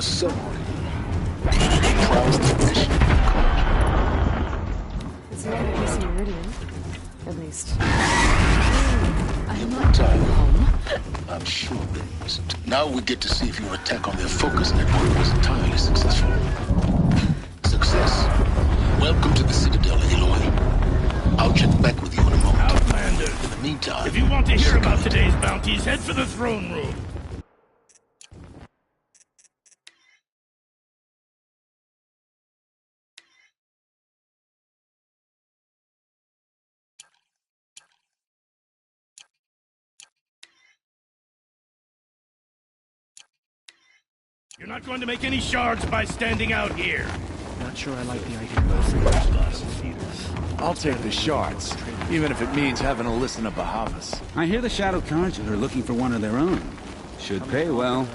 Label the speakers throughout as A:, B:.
A: the submarine. Prowls the mission.
B: It's not a piece of Meridian. At least. I'm not
A: Immortile.
B: home.
A: I'm sure it wasn't. Now we get to see if your attack on their focus network was entirely successful. Success. Welcome to the Citadel, Aloy. I'll check back with you in a moment.
C: Outlander,
A: In the meantime,
C: if you want to hear about today's bounties, head for the throne room. You're not going to make any shards by standing out here.
D: Not sure I like the idea of those glasses either. I'll take the shards, even if it means having to listen to Bahavas.
E: I hear the Shadow Conjurer looking for one of their own. Should pay well.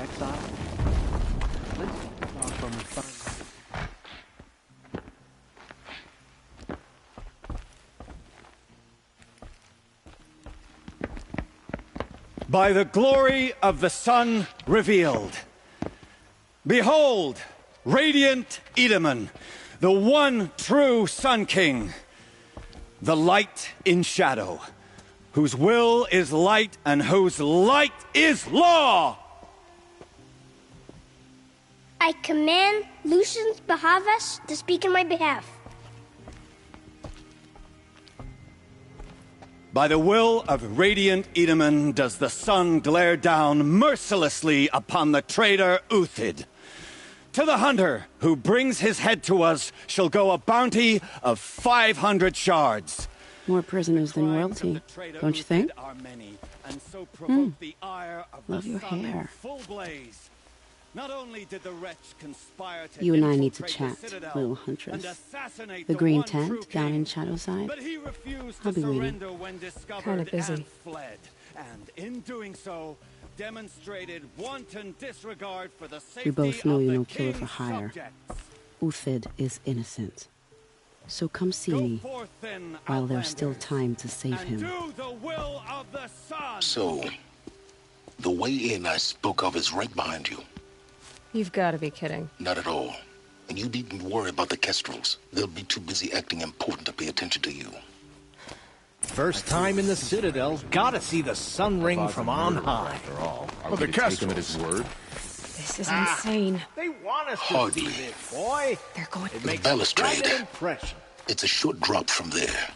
F: By the glory of the sun revealed. Behold, radiant Edaman, the one true Sun King, the light in shadow, whose will is light and whose light is law!
G: I command Lucius Bahavas to speak in my behalf.
F: By the will of radiant Edaman does the sun glare down mercilessly upon the traitor Uthid. To the hunter who brings his head to us shall go a bounty of 500 shards.
B: More prisoners than royalty, don't you think? Love your hair.
F: Not only did the wretch conspire to
B: You and I need to
F: infiltrate
B: chat,
F: the Citadel
B: little
F: and
B: huntress.
F: assassinate
B: The green
F: one true
B: tent down
F: king,
B: in Shadowside.
F: but he refused
B: I'll
F: to
B: be waiting.
F: surrender when discovered
B: Kinda busy.
F: and fled. And in doing so, demonstrated wanton disregard for the safety
B: We both know
F: of
B: you're
F: the
B: no killer for
F: king's
B: hire.
F: subjects.
B: Uthid is innocent. So come see
F: Go
B: me
F: forth then,
B: while there's still
F: Outlanders,
B: time to save
F: and
B: him.
F: do the will of the sun.
A: So, the way in I spoke of is right behind you.
H: You've got to be kidding.
A: Not at all. And you needn't worry about the Kestrels. They'll be too busy acting important to pay attention to you.
I: First time in the Citadel, gotta see the sun ring from on high.
J: After all, are
C: Well,
J: we
C: the
J: to take him at
C: Kestrels.
J: his word?
H: This is insane.
I: They want us to
A: Hardly.
I: see this, boy.
H: They're going
I: It
A: The
I: makes
A: balustrade.
I: quite an impression.
A: It's a short drop from there.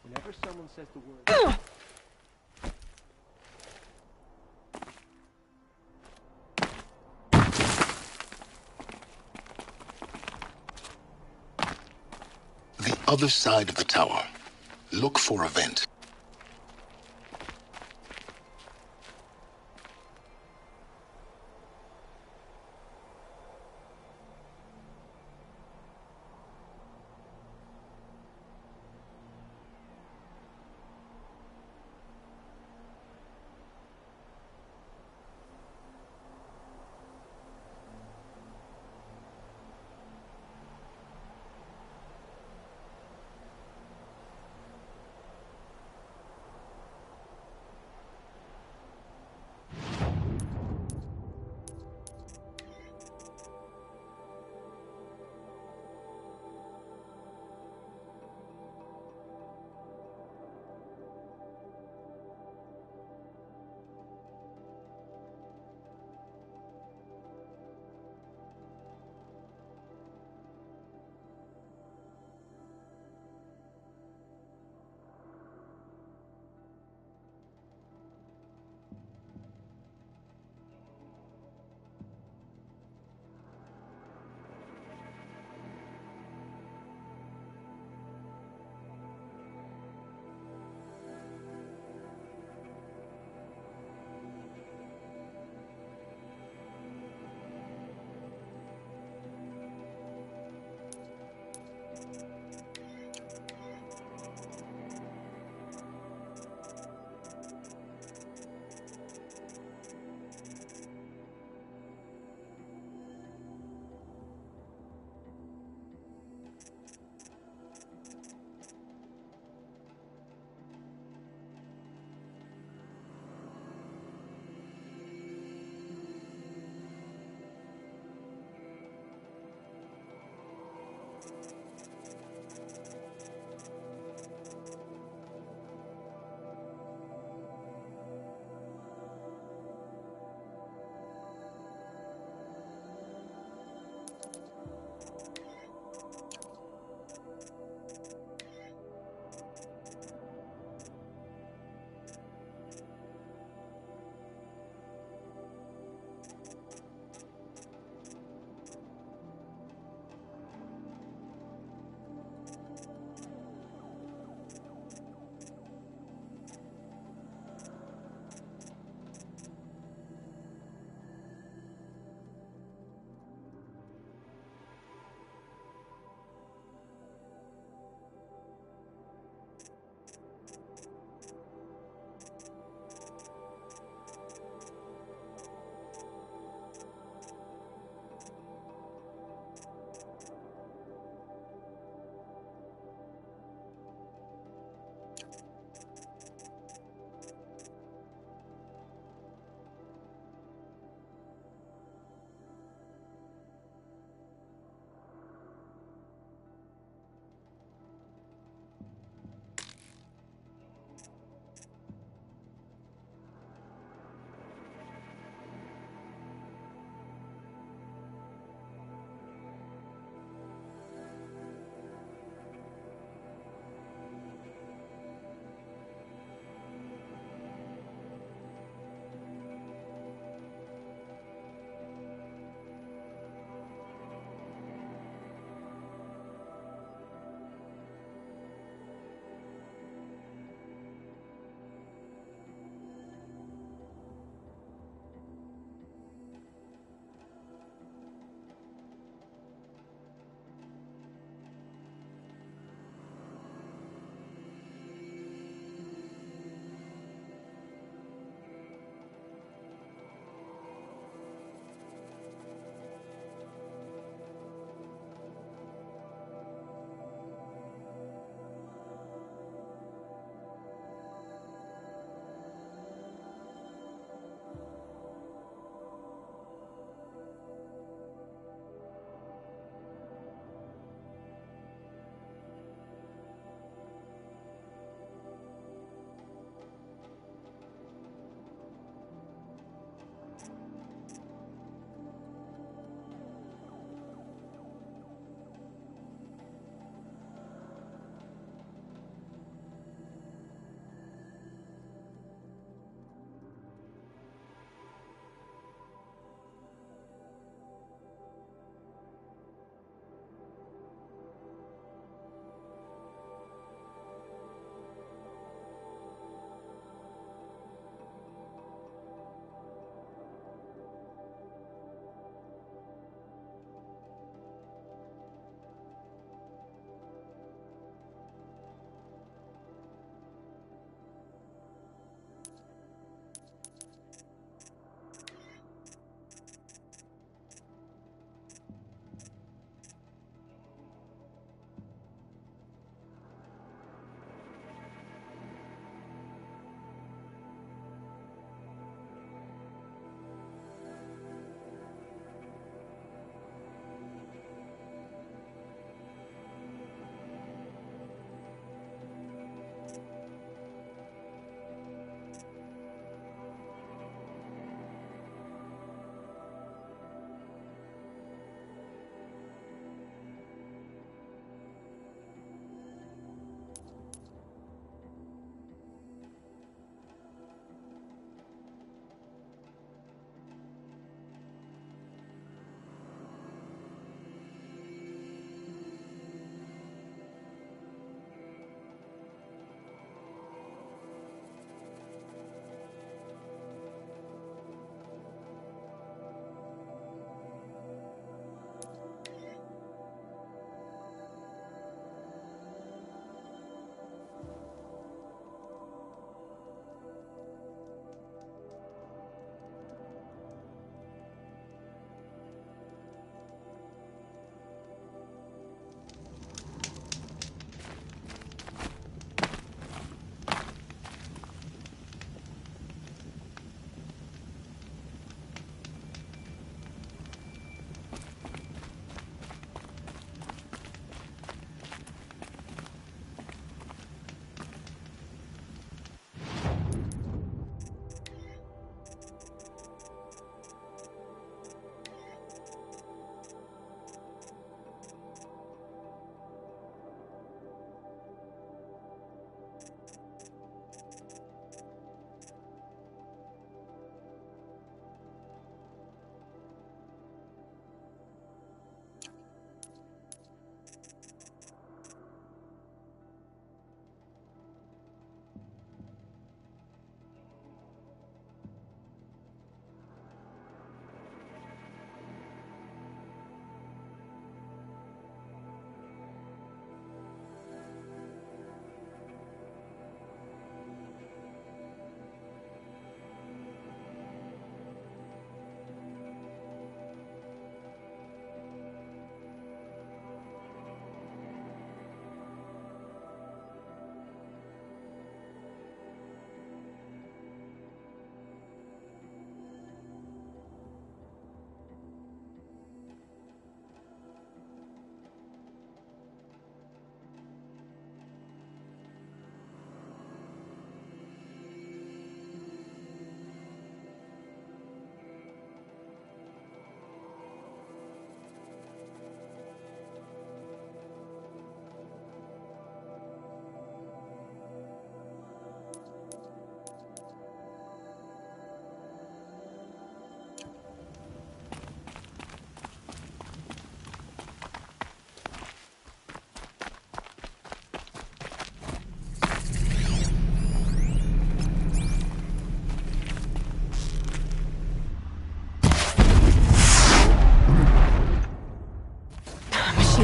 I: Whenever someone says the word...
A: The other side of the tower. Look for a vent.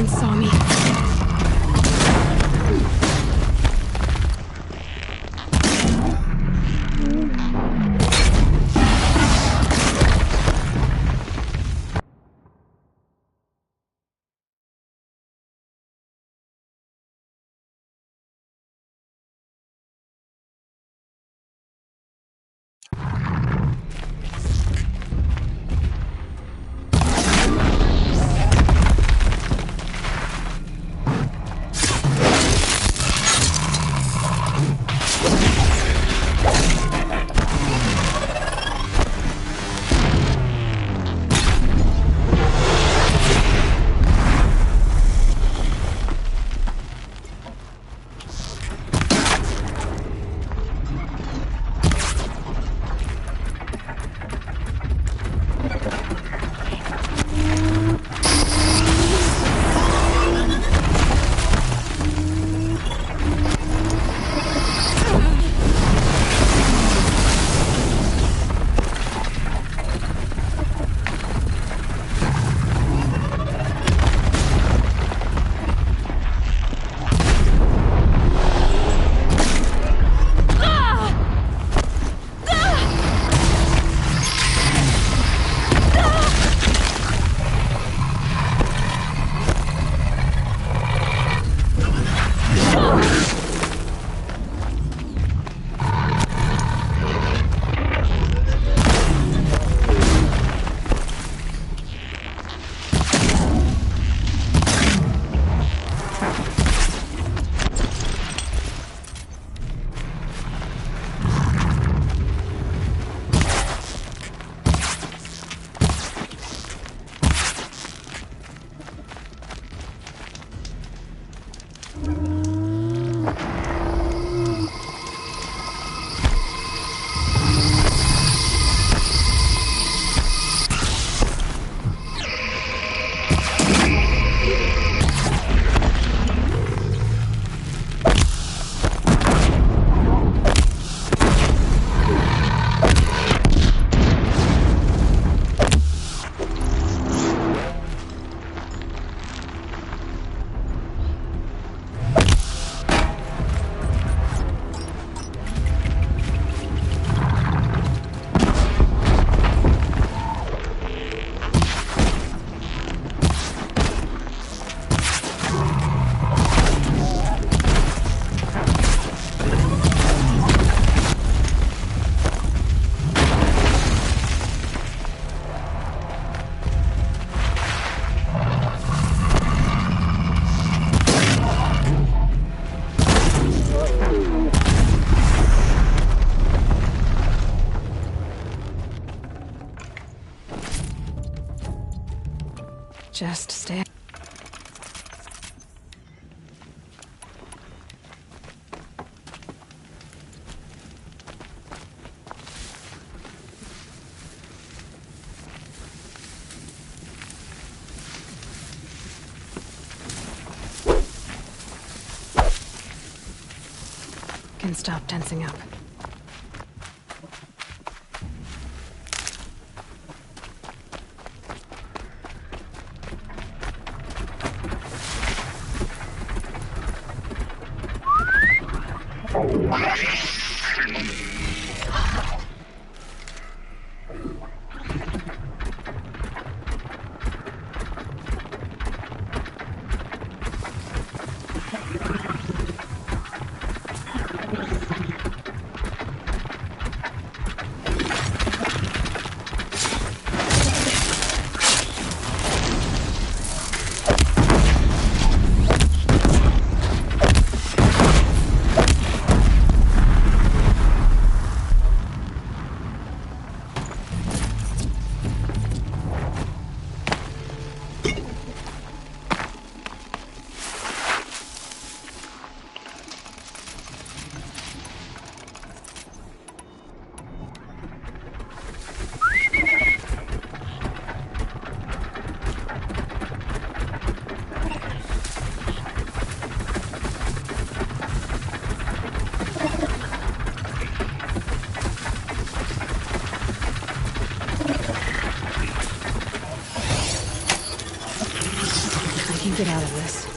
H: even saw me. Just stay. Can stop tensing up. You get out of this.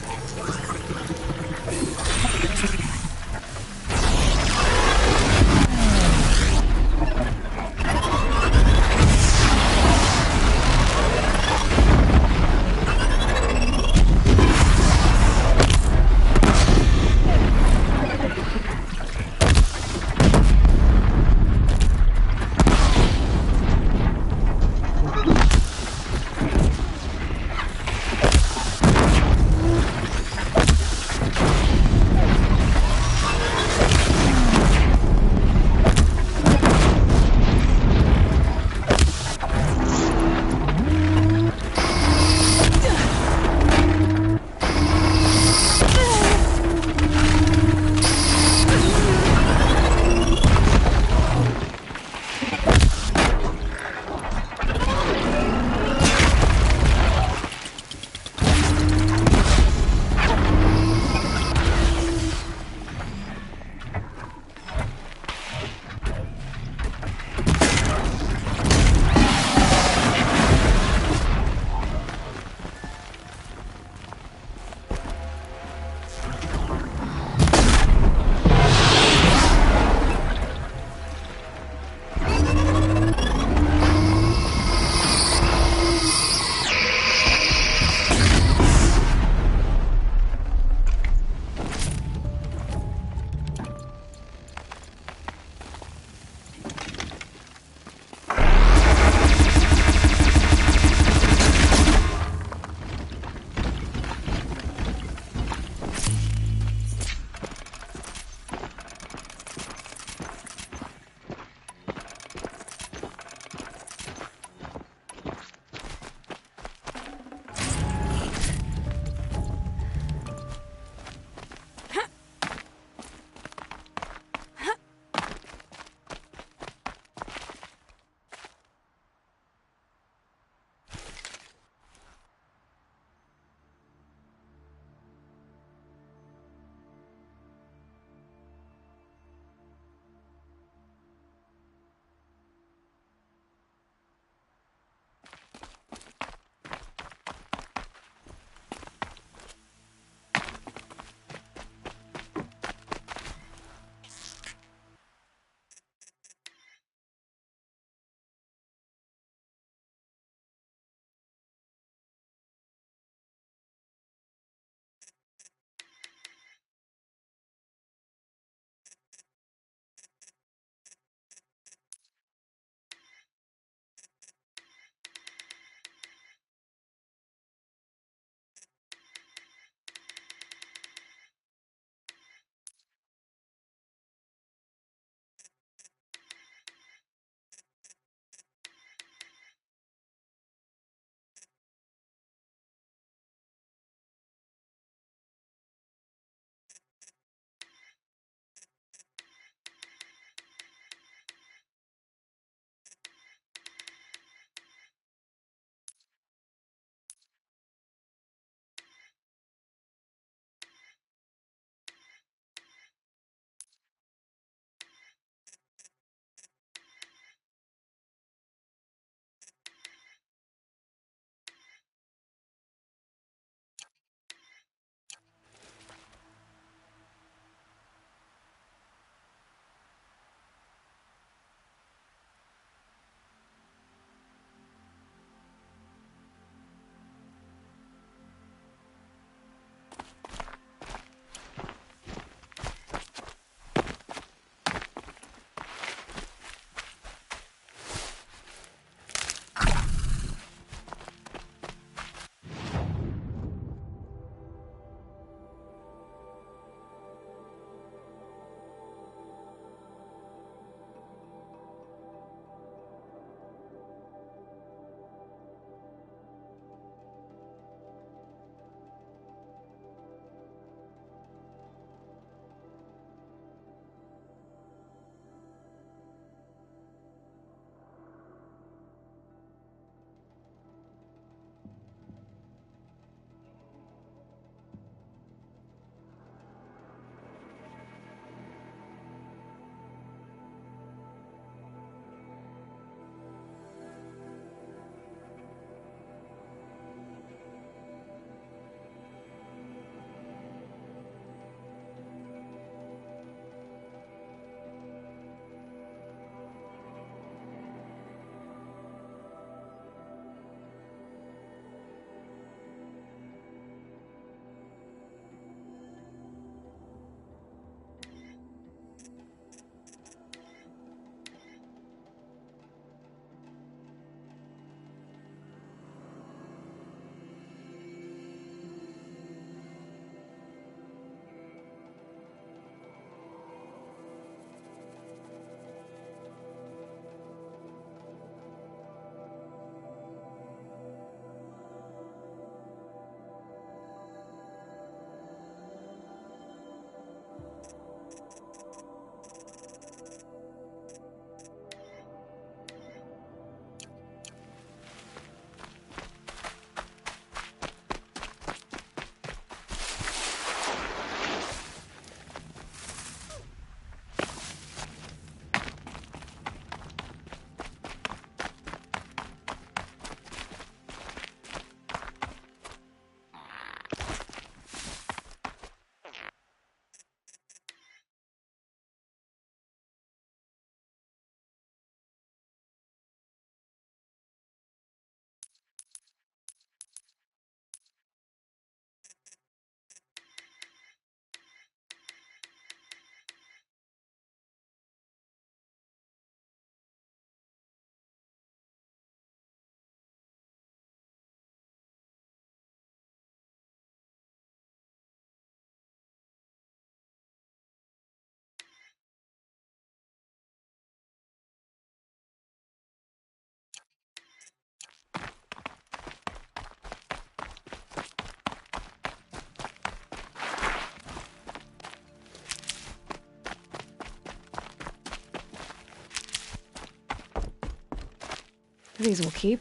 B: These will keep.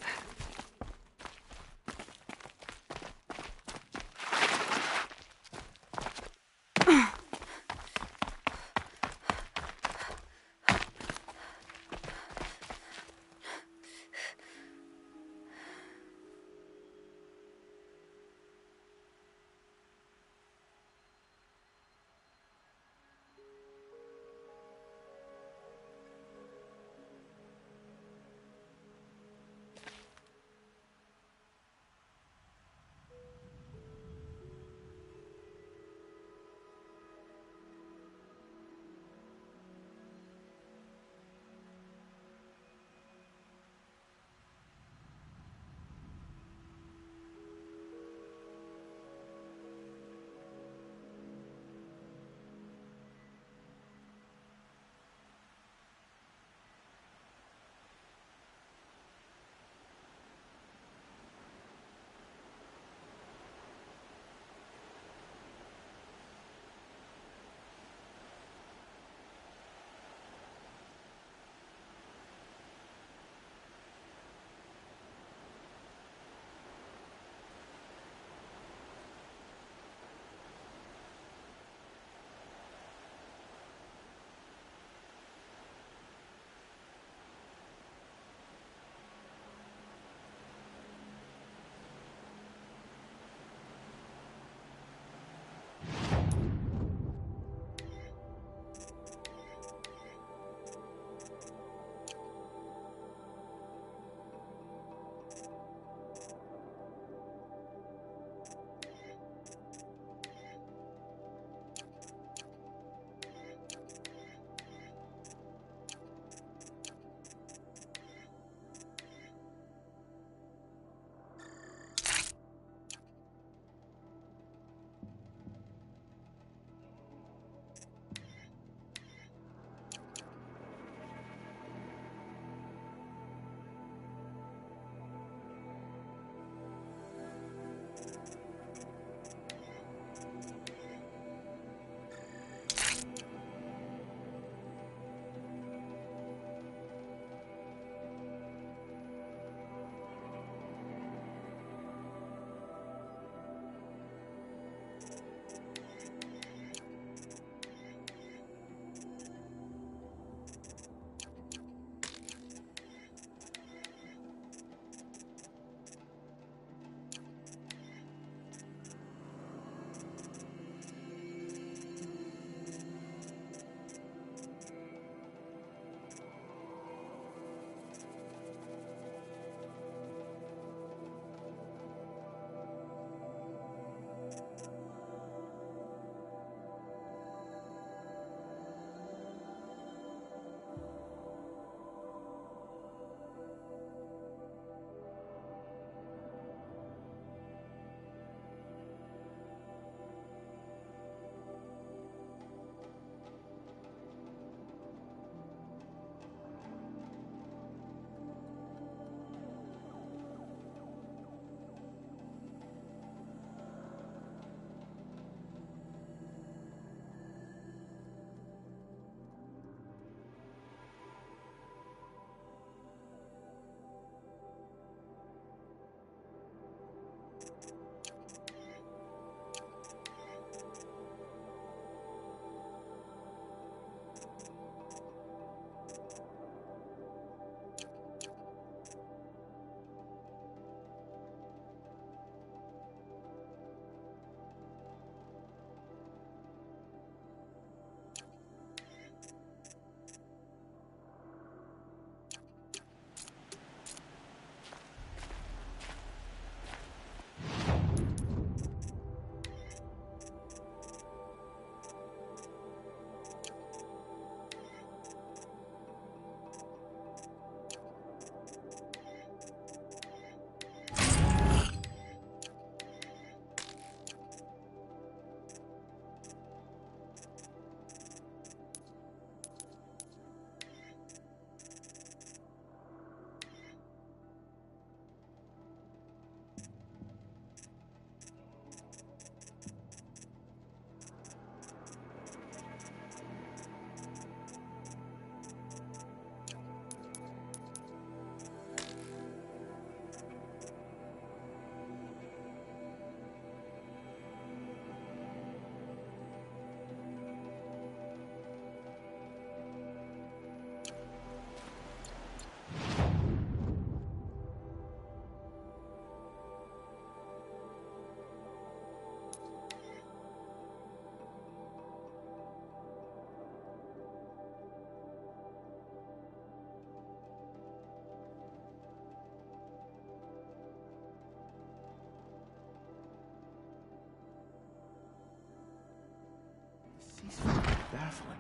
J: baffling.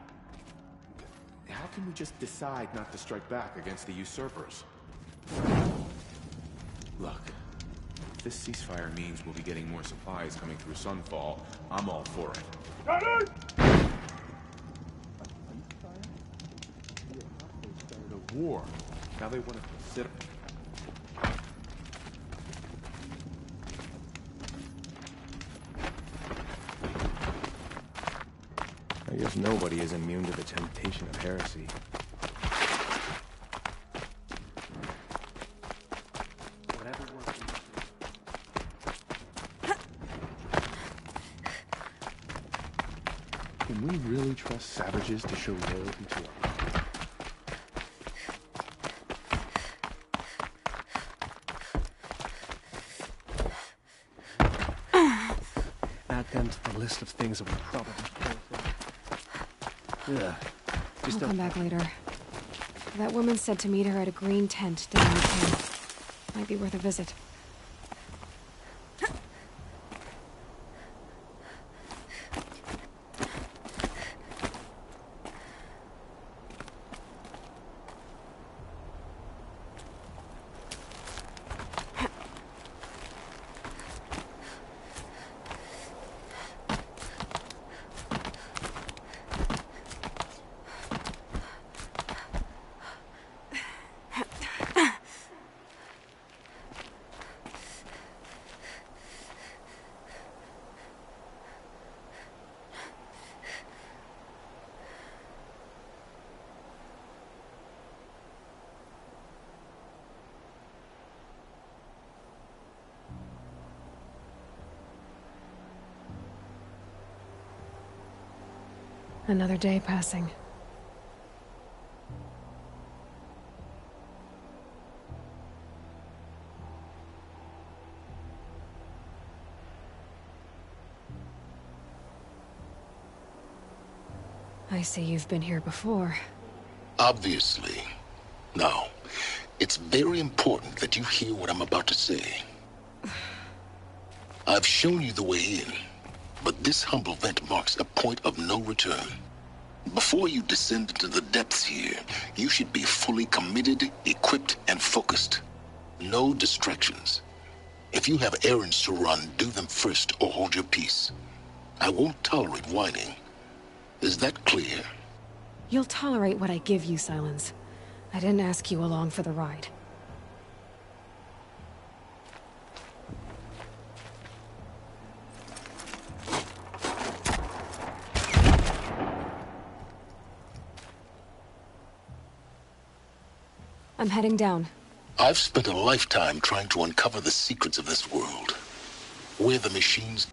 J: How can we just decide not to strike back against the usurpers? Look, if this ceasefire means we'll be getting more supplies coming through Sunfall, I'm all for it. Started a war. Now they want to consider.
K: I guess nobody is immune to the temptation of heresy.
J: Can we really trust savages to show loyalty to our...
K: Add them to the list of things that we probably can't do. Yeah.
H: I'll come back later. That woman said to meet her at a green tent down in the camp. Might be worth a visit. Another day passing. I see you've been here before.
A: Obviously. Now, it's very important that you hear what I'm about to say. I've shown you the way in, but this humble vent marks a point of no return. Before you descend into the depths here, you should be fully committed, equipped, and focused. No distractions. If you have errands to run, do them first or hold your peace. I won't tolerate whining. Is that clear?
H: You'll tolerate what I give you, Silence. I didn't ask you along for the ride. I'm heading down.
A: I've spent a lifetime trying to uncover the secrets of this world. Where the machines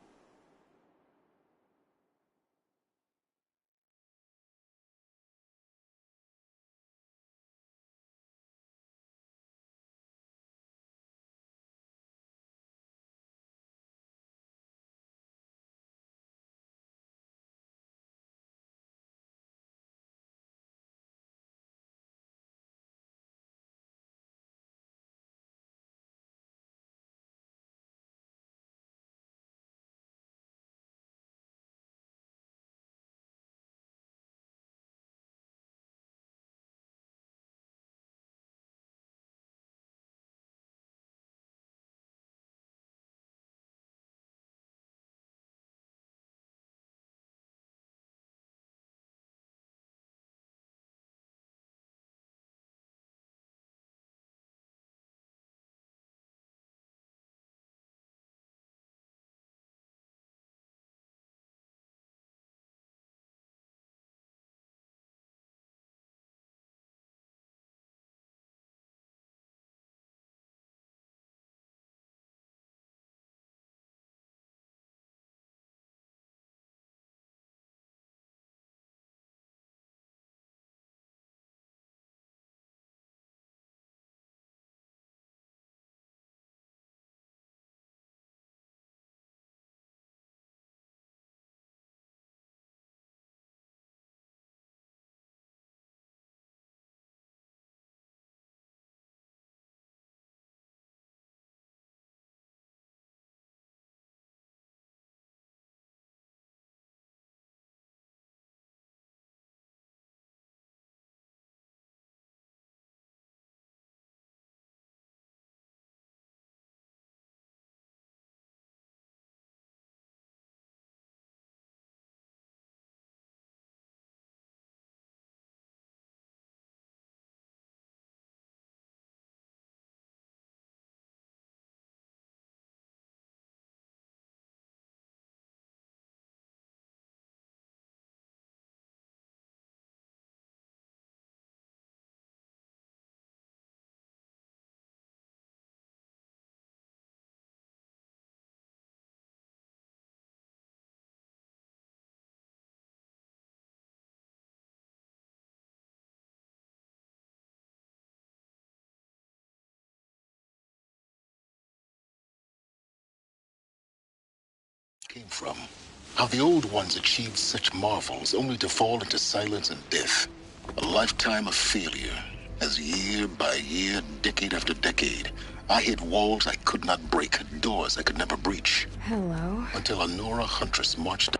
A: came from. How the old ones achieved such marvels only to fall into silence and death. A lifetime of failure, as year by year, decade after decade, I hit walls I could not break, doors I could never breach.
H: Hello?
A: Until a Nora huntress marched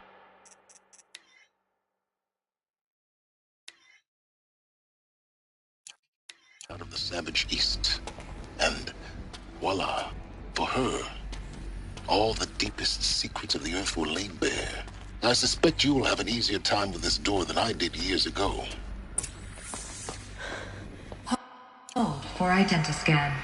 A: out of the savage east. And voila, for her, all the deepest secrets of the earth were laid bare. I suspect you will have an easier time with this door than I did years ago.
L: Hold for identiscan.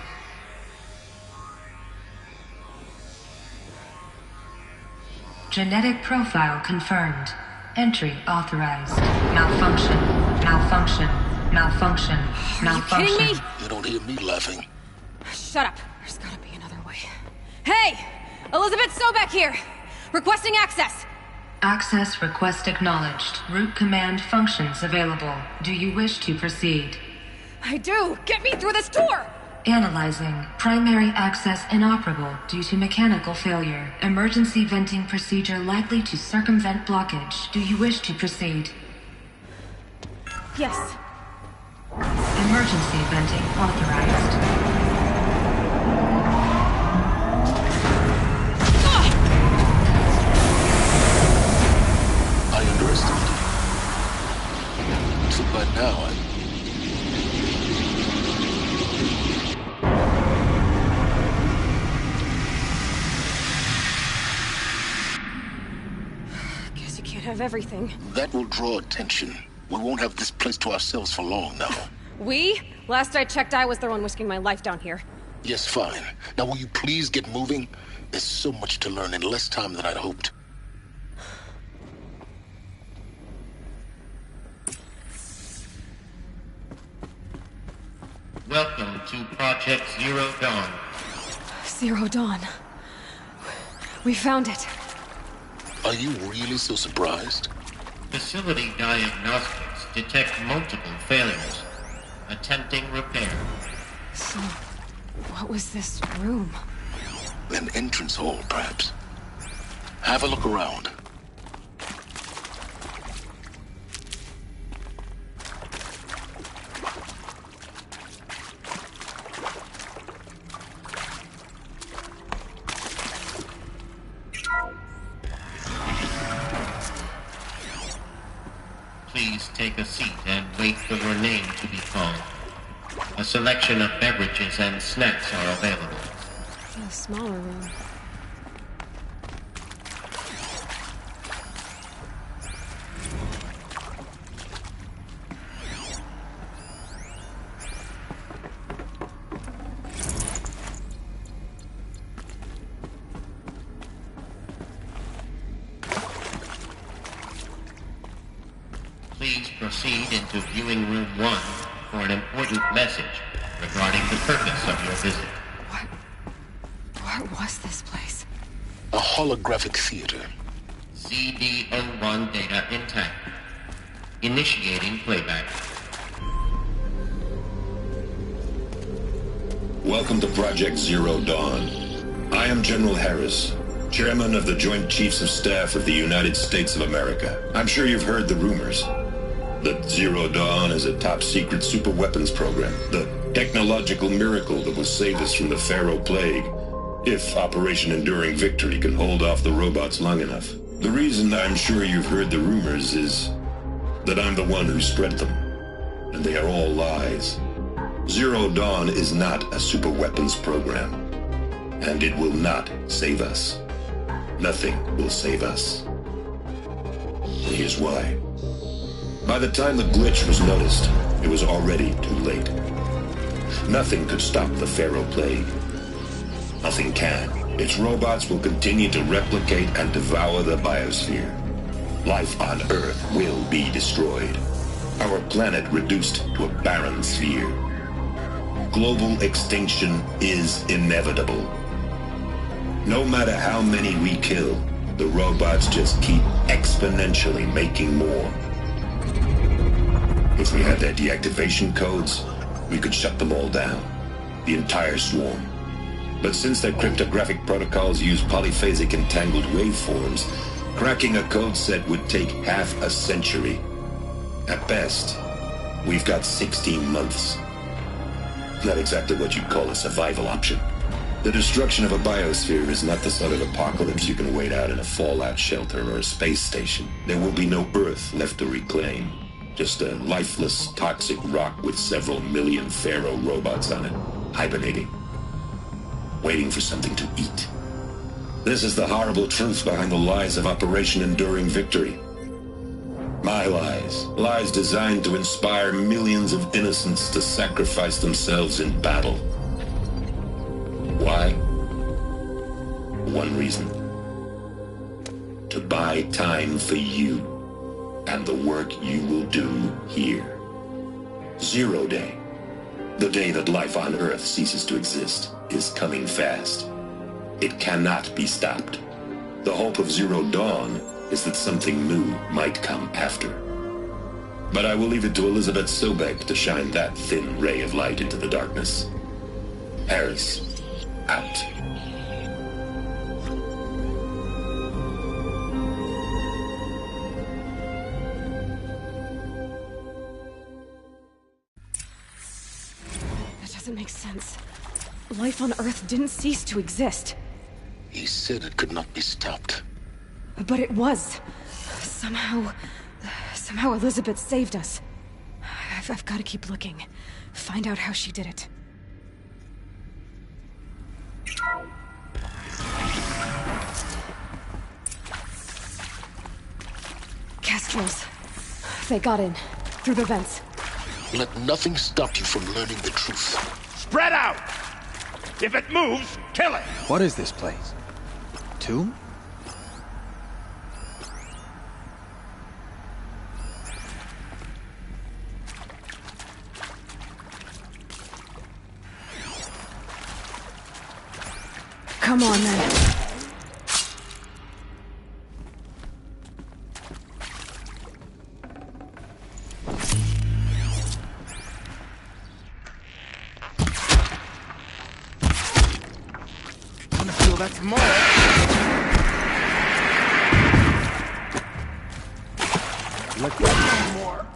L: Genetic profile confirmed. Entry authorized. Malfunction. Malfunction. Malfunction. Malfunction.
H: Are you kidding me?
A: You don't hear me laughing.
H: Shut up. There's gotta be another way. Hey! Elizabeth Sobek here! Requesting access!
L: Access request acknowledged. Root command functions available. Do you wish to proceed?
H: I do! Get me through this door!
L: Analyzing. Primary access inoperable due to mechanical failure. Emergency venting procedure likely to circumvent blockage. Do you wish to proceed?
H: Yes.
L: Emergency venting authorized.
A: I underestimated you. So by now,
H: Guess you can't have everything.
A: that will draw attention. We won't have this place to ourselves for long now.
H: We? Last I checked, I was the one risking my life down here.
A: Yes, fine. Now will you please get moving? There's so much to learn in less time than I'd hoped.
M: Welcome to Project Zero Dawn.
H: Zero Dawn. We found it.
A: Are you really so surprised?
M: Facility diagnostics detect multiple failures. Attempting repair.
H: So, what was this room?
A: An entrance hall, perhaps. Have a look around.
M: Please take a seat and wait for your name to be called. A selection of beverages and snacks are available.
H: A smaller room.
M: Please proceed into viewing room 1 for an important message regarding the purpose of your visit.
H: What was this place?
A: A holographic theater.
M: CD01 data intact. Initiating playback.
N: Welcome to Project Zero Dawn. I am General Harris, Chairman of the Joint Chiefs of Staff of the United States of America. I'm sure you've heard the rumors that Zero Dawn is a top-secret superweapons program, the technological miracle that will save us from the Pharaoh Plague, if Operation Enduring Victory can hold off the robots long enough. The reason I'm sure you've heard the rumors is that I'm the one who spread them, and they are all lies. Zero Dawn is not a superweapons program, and it will not save us. Nothing will save us. Here's why. By the time the glitch was noticed, it was already too late. Nothing could stop the Pharaoh Plague. Nothing can. Its robots will continue to replicate and devour the biosphere. Life on Earth will be destroyed. Our planet reduced to a barren sphere. Global extinction is inevitable. No matter how many we kill, the robots just keep exponentially making more. If we had their deactivation codes, we could shut them all down. The entire swarm. But since their cryptographic protocols use polyphasic entangled waveforms, cracking a code set would take half a century. At best, we've got 16 months. Not exactly what you'd call a survival option. The destruction of a biosphere is not the sort of apocalypse you can wait out in a fallout shelter or a space station. There will be no Earth left to reclaim. Just a lifeless, toxic rock with several million Pharaoh robots on it, hibernating, waiting for something to eat. This is the horrible truth behind the lies of Operation Enduring Victory. My lies. Lies designed to inspire millions of innocents to sacrifice themselves in battle. Why? One reason. To buy time for you and the work you will do here. Zero Day, the day that life on Earth ceases to exist, is coming fast. It cannot be stopped. The hope of Zero Dawn is that something new might come after. But I will leave it to Elizabeth Sobek to shine that thin ray of light into the darkness. Harris, out.
H: That doesn't make sense. Life on Earth didn't cease to exist.
A: He said it could not be stopped.
H: But it was. Somehow Elizabeth saved us. I've got to keep looking. Find out how she did it. Kestrels. They got in. Through the vents.
A: Let nothing stop you from learning the truth.
C: Spread out! If it moves, kill it!
K: What is this place? Tomb?
H: Come on, then.
C: I feel that's more.
K: Look like more.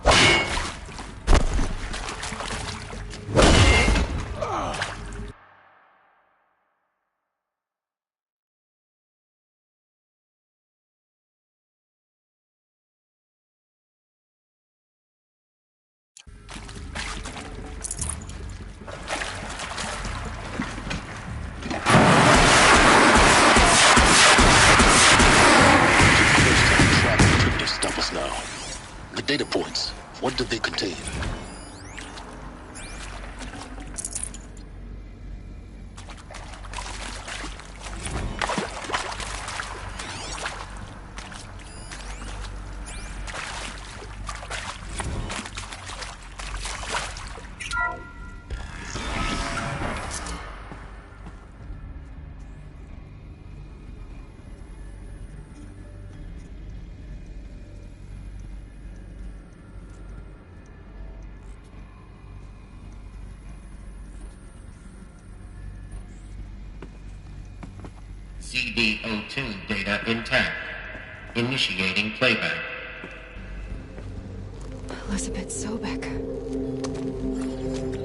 A: Data points. What did they contain?
M: CD02 data intact. Initiating playback.
H: Elizabeth Sobek.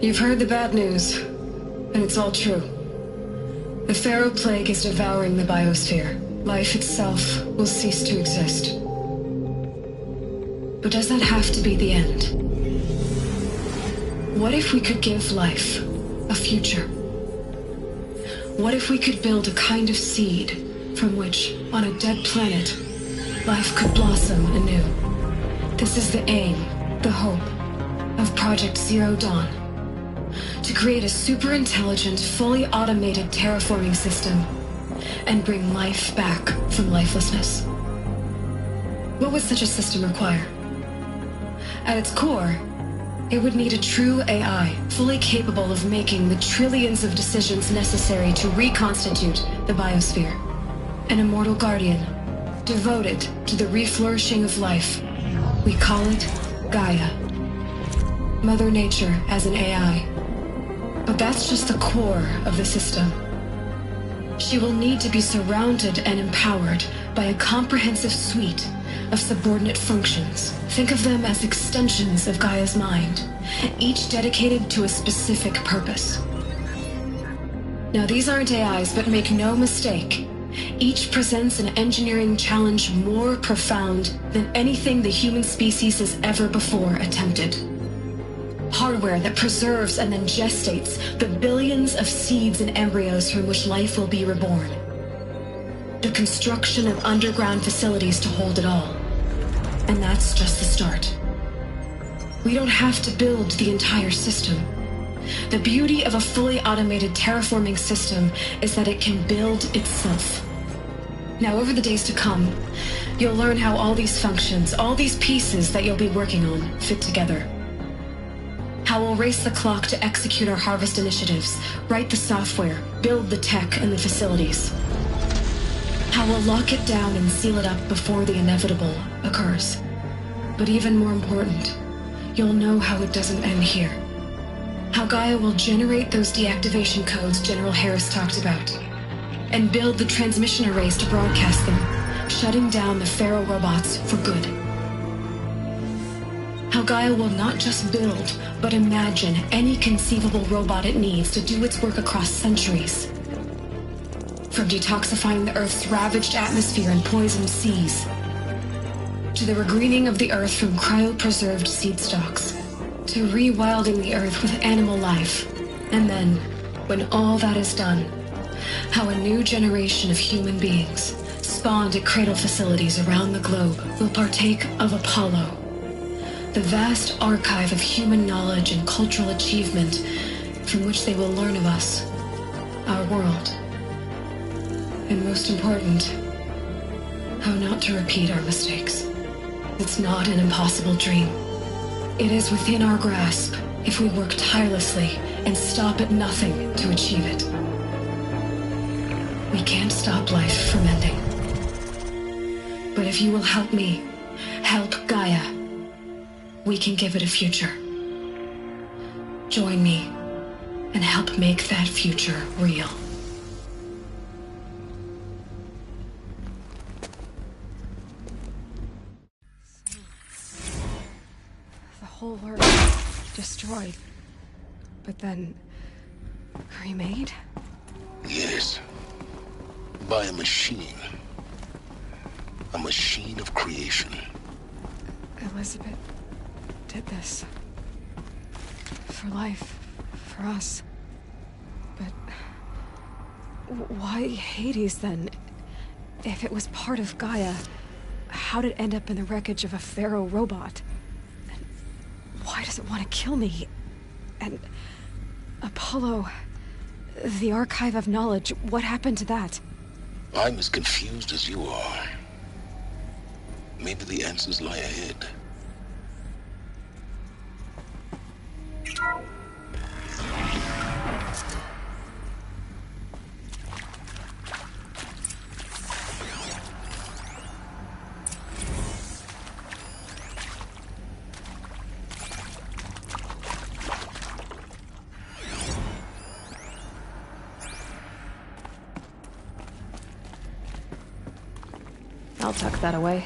O: You've heard the bad news, and it's all true. The Pharaoh Plague is devouring the biosphere. Life itself will cease to exist. But does that have to be the end? What if we could give life a future? What if we could build a kind of seed from which, on a dead planet, life could blossom anew? This is the aim, the hope, of Project Zero Dawn. To create a super-intelligent, fully automated terraforming system and bring life back from lifelessness. What would such a system require? At its core, it would need a true AI, fully capable of making the trillions of decisions necessary to reconstitute the biosphere. An immortal guardian, devoted to the reflourishing of life. We call it Gaia. Mother Nature as an AI. But that's just the core of the system. she will need to be surrounded and empowered by a comprehensive suite of subordinate functions. Think of them as extensions of Gaia's mind, each dedicated to a specific purpose. Now, these aren't AIs, but make no mistake, each presents an engineering challenge more profound than anything the human species has ever before attempted. Hardware that preserves and then gestates the billions of seeds and embryos from which life will be reborn. The construction of underground facilities to hold it all. And that's just the start. We don't have to build the entire system. The beauty of a fully automated terraforming system is that it can build itself. Now, over the days to come, you'll learn how all these functions, all these pieces that you'll be working on, fit together. How we'll race the clock to execute our harvest initiatives, write the software, build the tech and the facilities. How we'll lock it down and seal it up before the inevitable occurs. But even more important, you'll know how it doesn't end here. How Gaia will generate those deactivation codes General Harris talked about, and build the transmission arrays to broadcast them, shutting down the Pharaoh robots for good. How Gaia will not just build, but imagine any conceivable robot it needs to do its work across centuries. From detoxifying the Earth's ravaged atmosphere and poisoned seas, to the regreening of the Earth from cryopreserved seed stalks, to rewilding the Earth with animal life. And then, when all that is done, how a new generation of human beings, spawned at cradle facilities around the globe, will partake of Apollo, the vast archive of human knowledge and cultural achievement from which they will learn of us, our world. And most important, how not to repeat our mistakes. It's not an impossible dream. It is within our grasp if we work tirelessly and stop at nothing to achieve it. We can't stop life from ending. But if you will help me, help Gaia, we can give it a future. Join me and help make that future real.
H: The whole Earth destroyed, but then remade?
A: Yes. By a machine. A machine of creation.
H: Elizabeth did this. For life. For us. But why Hades then? If it was part of Gaia, how did it end up in the wreckage of a Pharaoh robot? And why does it want to kill me? And Apollo, the archive of knowledge, what happened to that?
A: I'm as confused as you are. Maybe the answers lie ahead.
H: I'll tuck that away.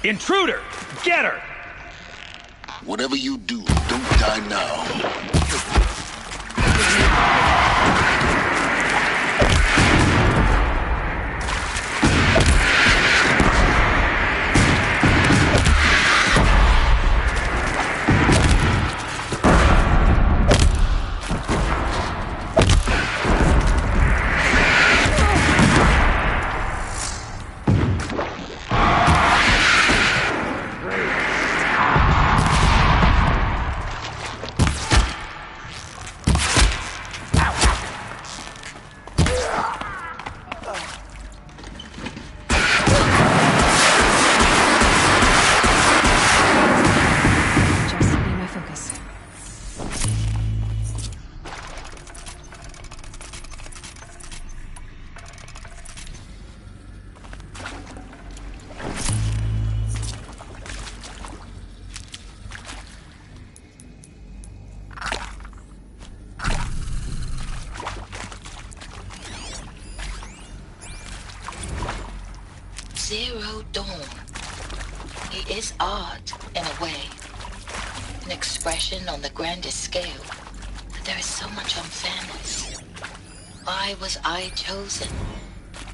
C: Intruder! Get her!
A: Whatever you do, don't die now.
P: Zero Dawn. He is art, in a way. An expression on the grandest scale. But there is so much unfairness. Why was I chosen?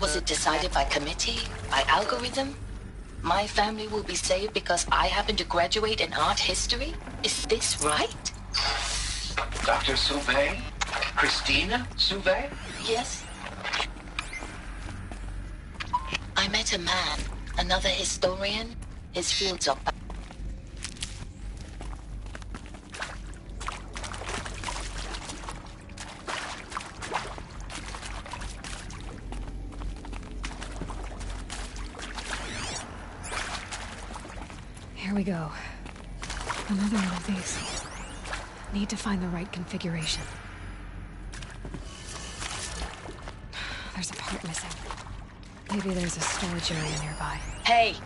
P: Was it decided by committee? By algorithm? My family will be saved because I happen to graduate in art history? Is this right?
M: Dr. Sauvé? Christina Sauvé?
P: Yes. I met a man, another historian. His fields are...
H: Here we go. Another one of these. Need to find the right configuration. There's a part missing. Maybe there's a storage area nearby.
P: Hey,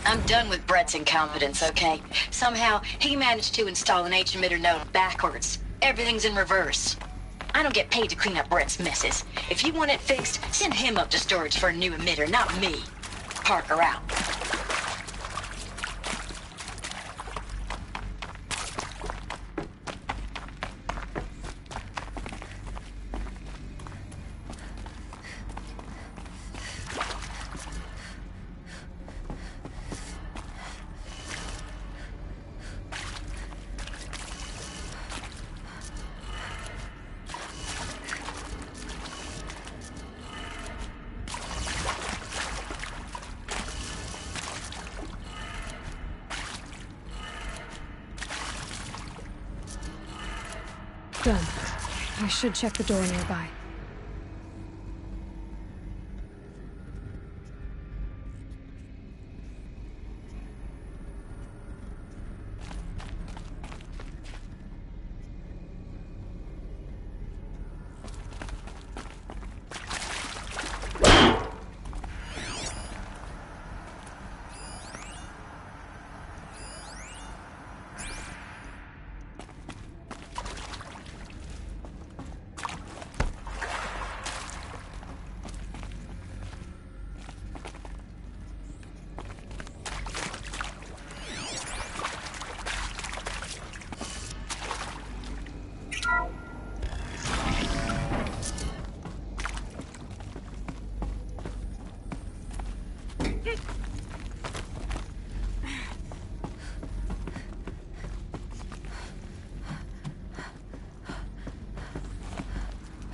P: I'm done with Brett's incompetence, okay? Somehow, he managed to install an H-emitter node backwards. Everything's in reverse. I don't get paid to clean up Brett's messes. If you want it fixed, send him up to storage for a new emitter, not me. Parker out.
H: Done. I should check the door nearby.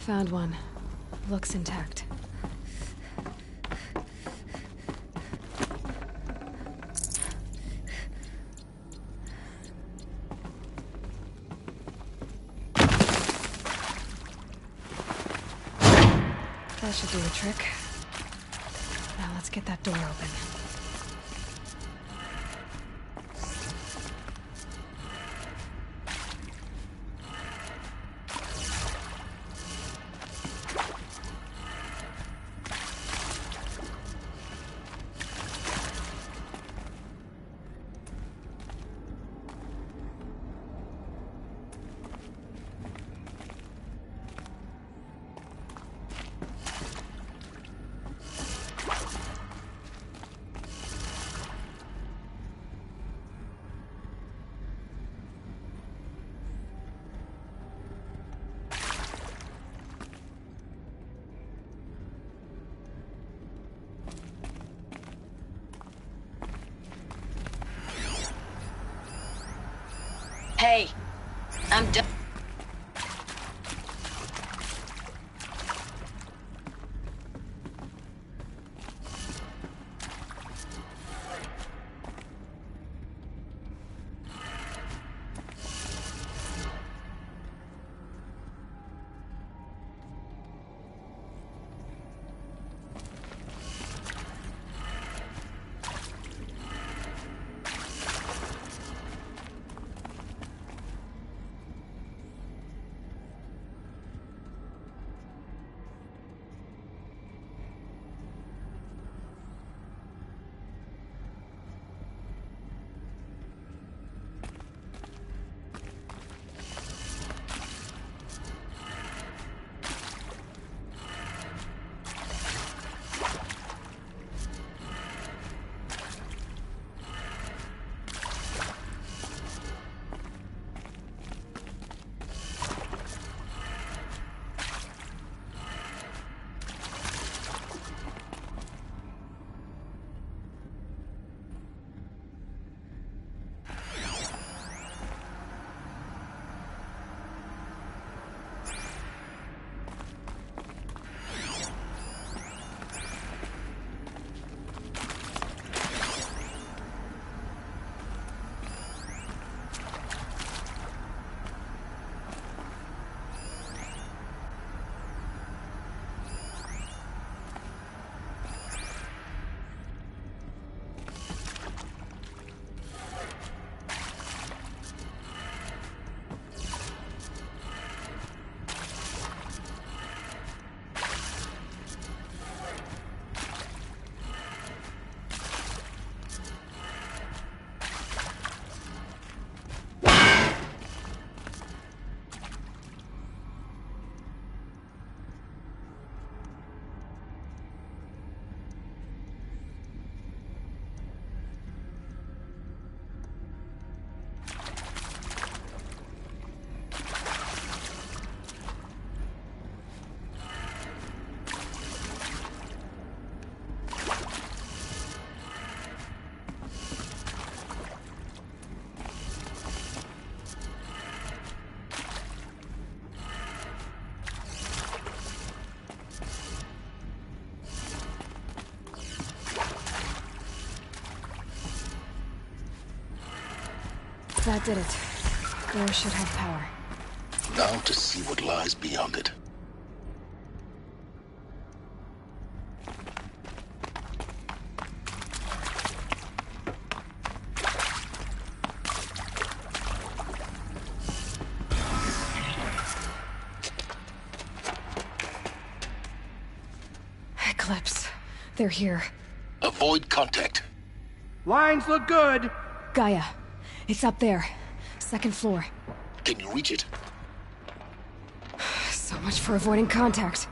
H: Found one. Looks intact. That should do the trick. Now let's get that door open.
P: Hey, I'm done.
H: That did it. Door should have power.
A: Now to see what lies beyond it.
H: Eclipse. They're here.
A: Avoid contact.
I: Lines look good.
H: Gaia. It's up there. Second floor.
A: Can you reach it?
H: So much for avoiding contact.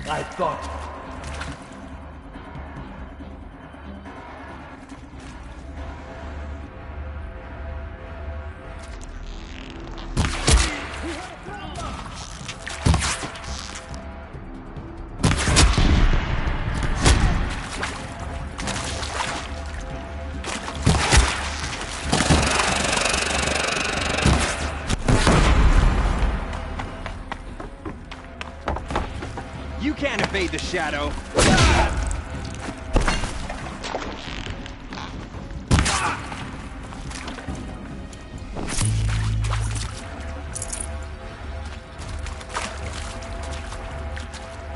I: I thought.
F: You can't evade the shadow.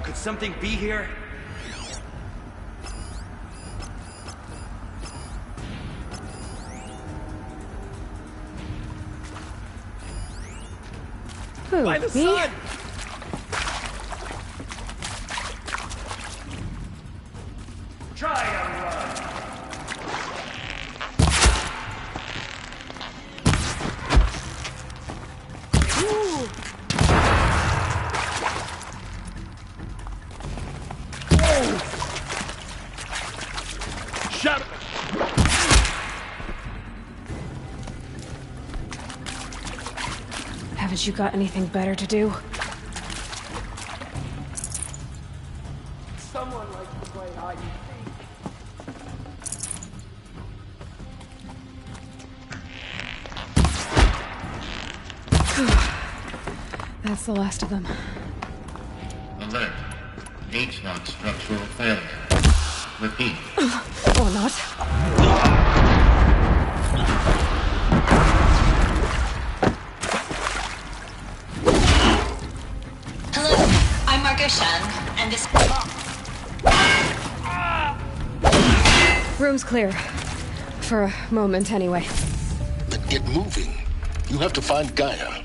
F: Could something be here?
H: Who?
F: By the
H: Me?
F: sun!
I: Try to run.
C: Shut up!
H: Haven't you got anything better to do?
I: Someone likes to play hide and seek.
H: That's the last of them.
M: Alert. H-lock structural failure. Repeat.
H: Or not.
P: Hello, I'm Margot Shan, and this...
H: Room's clear. For a moment, anyway.
A: Then get moving. You have to find Gaia.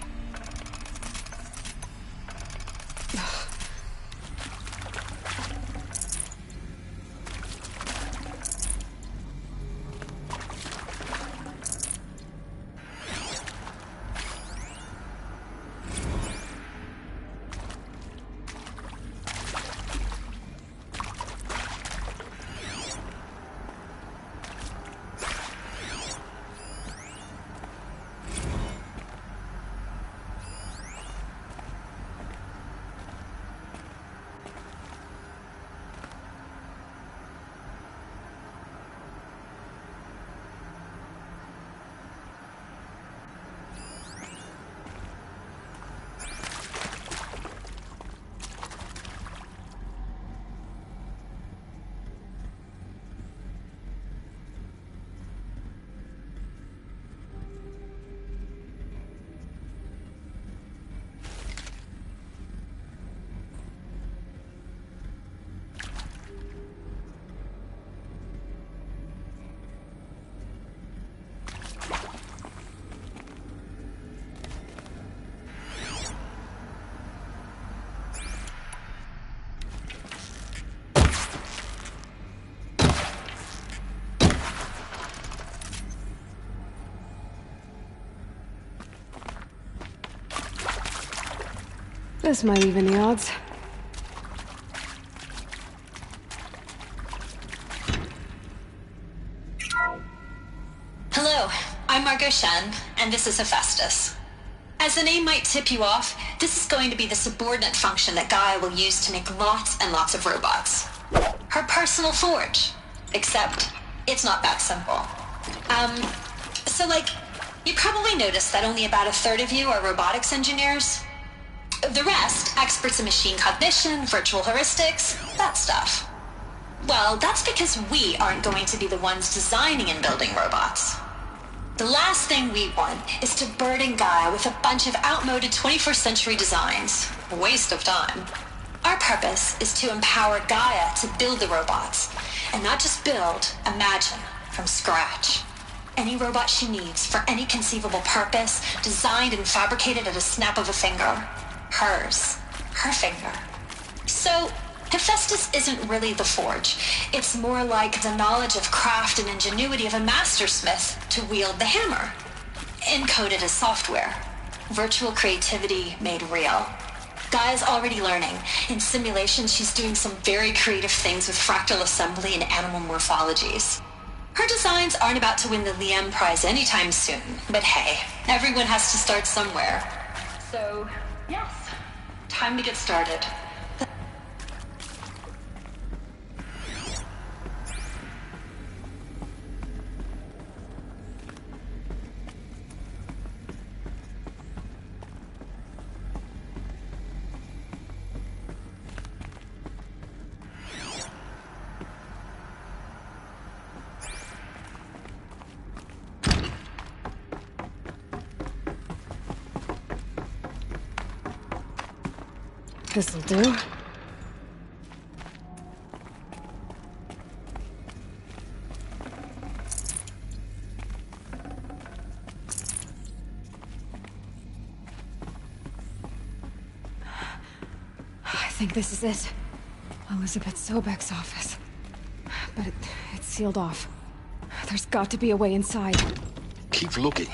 H: This might even the odds.
Q: and this is Hephaestus. As the name might tip you off, this is going to be the subordinate function that Gaia will use to make lots and lots of robots. Her personal forge. Except, it's not that simple. So you probably noticed that only about a third of you are robotics engineers. The rest, experts in machine cognition, virtual heuristics, that stuff. Well, that's because we aren't going to be the ones designing and building robots. The last thing we want is to burden Gaia with a bunch of outmoded 21st century designs. A waste of time. Our purpose is to empower Gaia to build the robots, and not just build, imagine, from scratch. Any robot she needs for any conceivable purpose, designed and fabricated at a snap of a finger. Hers. Her finger. So, Hephaestus isn't really the forge. It's more like the knowledge of craft and ingenuity of a mastersmith to wield the hammer. Encoded as software. Virtual creativity made real. Gaia's already learning. In simulations, she's doing some very creative things with fractal assembly and animal morphologies. Her designs aren't about to win the Liam Prize anytime soon, but hey, everyone has to start somewhere. So, yes, time to get started.
B: This'll do.
H: I think this is it. Elizabeth Sobek's office. But it's sealed off. There's got to be a way inside.
A: Keep looking.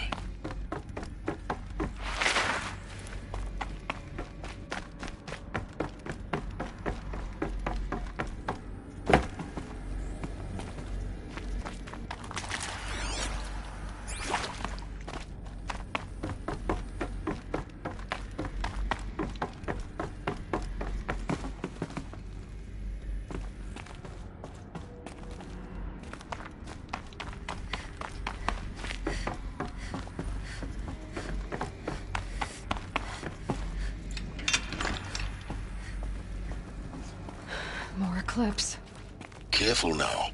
H: More eclipse.
A: Careful now.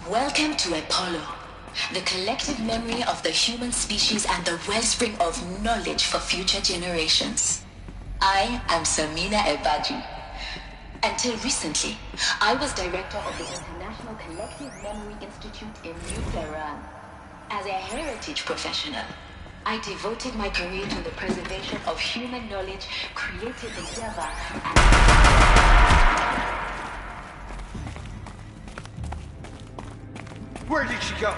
P: Welcome to Apollo, the collective memory of the human species and the wellspring of knowledge for future generations. I am Samina Ebaji. Until recently, I was director of the International Collective Memory Institute in New Tehran. As a heritage professional, I devoted my career to the preservation of human knowledge created together and...
R: Where did she go?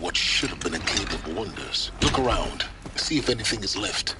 A: what should have been a cave of wonders. Look around. See if anything is left.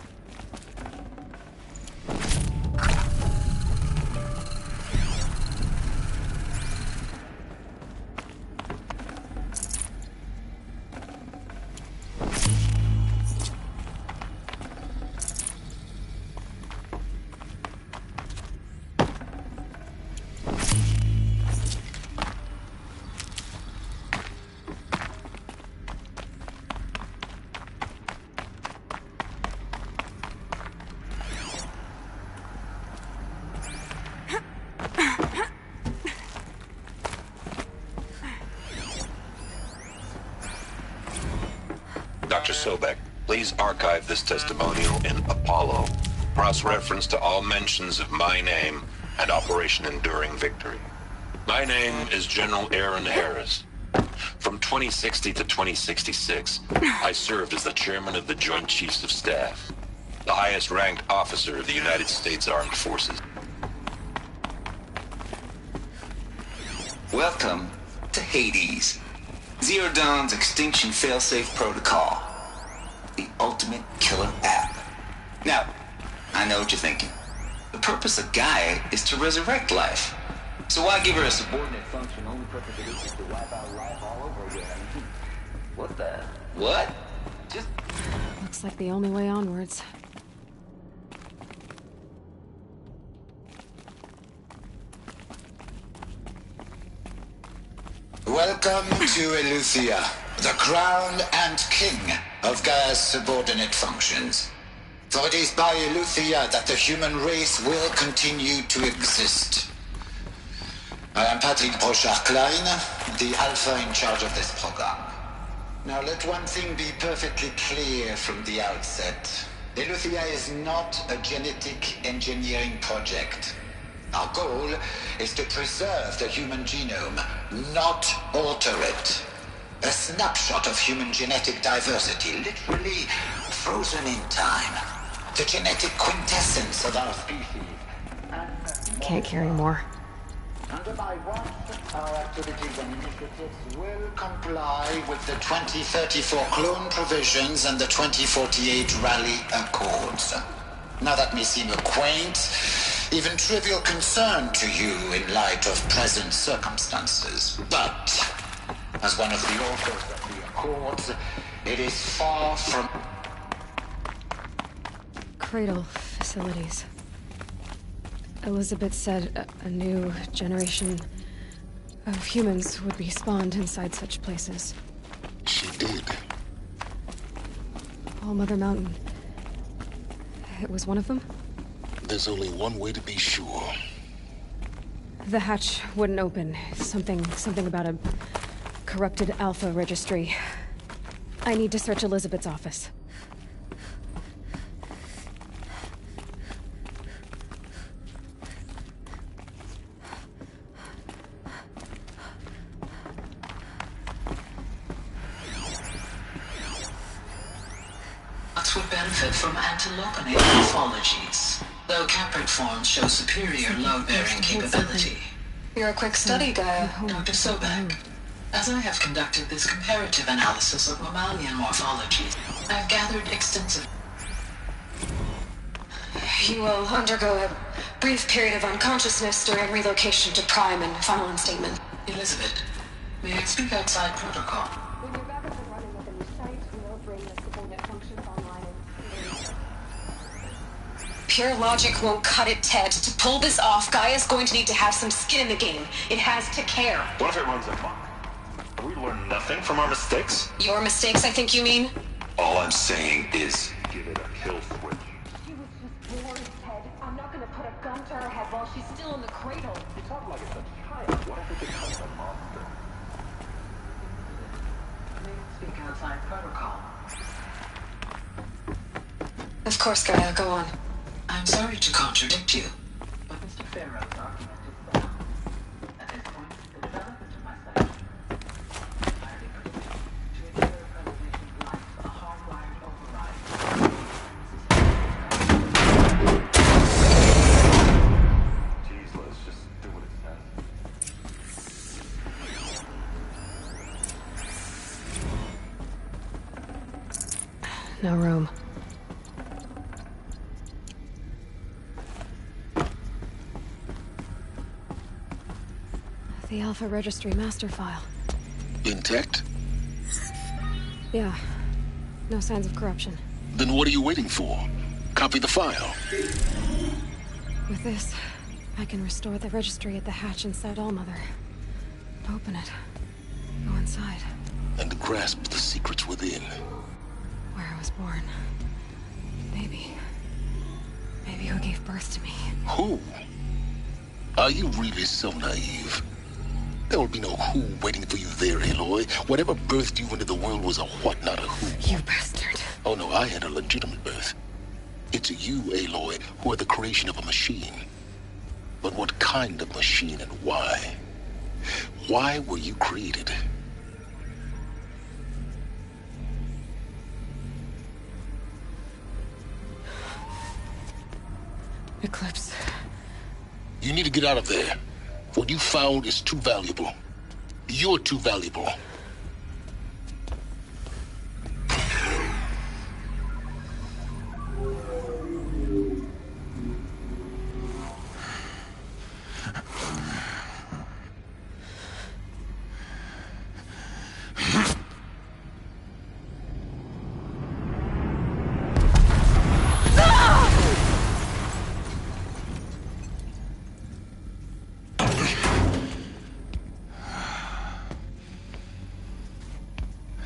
N: Dr. Sobek, please archive this testimonial in Apollo. Cross-reference to all mentions of my name and Operation Enduring Victory. My name is General Aaron Harris. From 2060 to 2066, I served as the chairman of the Joint Chiefs of Staff, the highest-ranked officer of the United States Armed Forces.
R: Welcome to Hades, Zero Dawn's extinction failsafe protocol. The ultimate killer app. Now, I know what you're thinking. The purpose of Gaia is to resurrect life. So why give her a subordinate function only purpose it is to wipe out life all over again? What the? What? Just...
H: Looks like the only way onwards.
S: Welcome to Eleuthia, the crown and king of Gaia's subordinate functions. For it is by Eleuthia that the human race will continue to exist. I am Patrick Brochard-Klein, the Alpha in charge of this program. Now let one thing be perfectly clear from the outset. Eleuthia is not a genetic engineering project. Our goal is to preserve the human genome, not alter it. A snapshot of human genetic diversity, literally frozen in time. The genetic quintessence of our species.
H: Can't carry more.
S: Under my watch, our activities and initiatives will comply with the 2034 clone provisions and the 2048 Raleigh Accords. Now that may seem a quaint, even trivial concern to you in light of present circumstances. But, as one of the authors of the Accords, it is far from...
H: Cradle facilities. Elizabeth said a new generation of humans would be spawned inside such places.
A: She did.
H: All Mother Mountain. It was one of them?
A: There's only one way to be sure.
H: The hatch wouldn't open. Something about a corrupted Alpha registry. I need to search Elizabeth's office.
P: Would benefit from antilogonate morphologies, though Caprid forms show superior load-bearing capability.
Q: You're a quick study, Gaia.
P: Dr. Sobek, as I have conducted this comparative analysis of mammalian morphologies, I have gathered extensive...
Q: You will undergo a brief period of unconsciousness during relocation to Prime and final instatement.
P: Elizabeth, may I speak outside protocol?
Q: Pure logic won't cut it, Ted. To pull this off, Gaia's going to need to have some skin in the game. It has to care.
T: What if it runs amok? Have we learned nothing from our mistakes?
Q: Your mistakes, I think you mean?
T: All I'm saying is, give it a kill switch.
Q: She was just born, Ted. I'm not gonna put a gun to her head while she's still in the cradle.
T: You talk like it's a child. What if it becomes a monster?
P: May I speak outside protocol?
Q: Of course, Gaia, go on.
P: I'm sorry to contradict you, but Mr. Farrow's argument is sound. At this point, the development of my section is entirely predictable to ensure preservation of life, a hardwired override.
T: Jeez, let's just do what it says.
H: No room. The Alpha Registry master file.
A: Intact?
H: Yeah. No signs of corruption.
A: Then what are you waiting for? Copy the file.
H: With this, I can restore the registry at the hatch inside Allmother. Open it. Go inside.
A: And grasp the secrets within.
H: Where I was born. Maybe who gave birth to me.
A: Who? Are you really so naive? There will be no who waiting for you there, Aloy. Whatever birthed you into the world was a what, not a who.
H: You bastard.
A: Oh no, I had a legitimate birth. It's you, Aloy, who are the creation of a machine. But what kind of machine and why? Why were you created?
H: Eclipse.
A: You need to get out of there. What you found is too valuable. You're too valuable.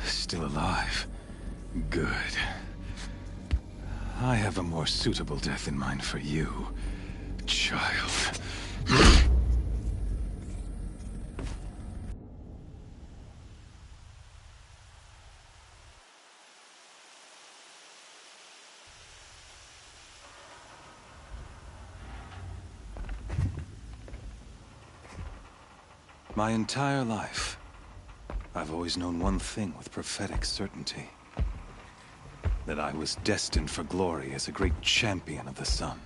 D: Still alive. Good. I have a more suitable death in mind for you, child. My entire life, I've always known one thing with prophetic certainty. That I was destined for glory as a great champion of the sun.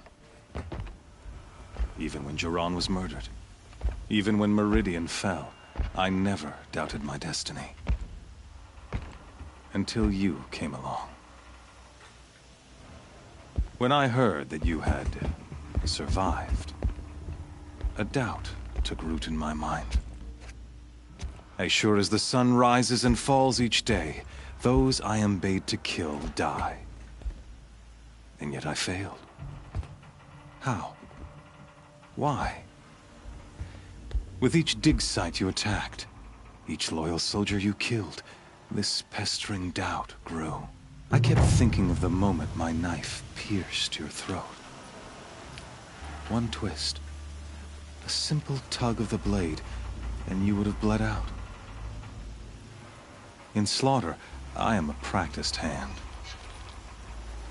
D: Even when Jiran was murdered, even when Meridian fell, I never doubted my destiny. Until you came along. When I heard that you had survived, a doubt took root in my mind. As sure as the sun rises and falls each day, those I am bade to kill die. And yet I failed. How? Why? With each dig site you attacked, each loyal soldier you killed, this pestering doubt grew. I kept thinking of the moment my knife pierced your throat. One twist, a simple tug of the blade, and you would have bled out. In slaughter, I am a practiced hand.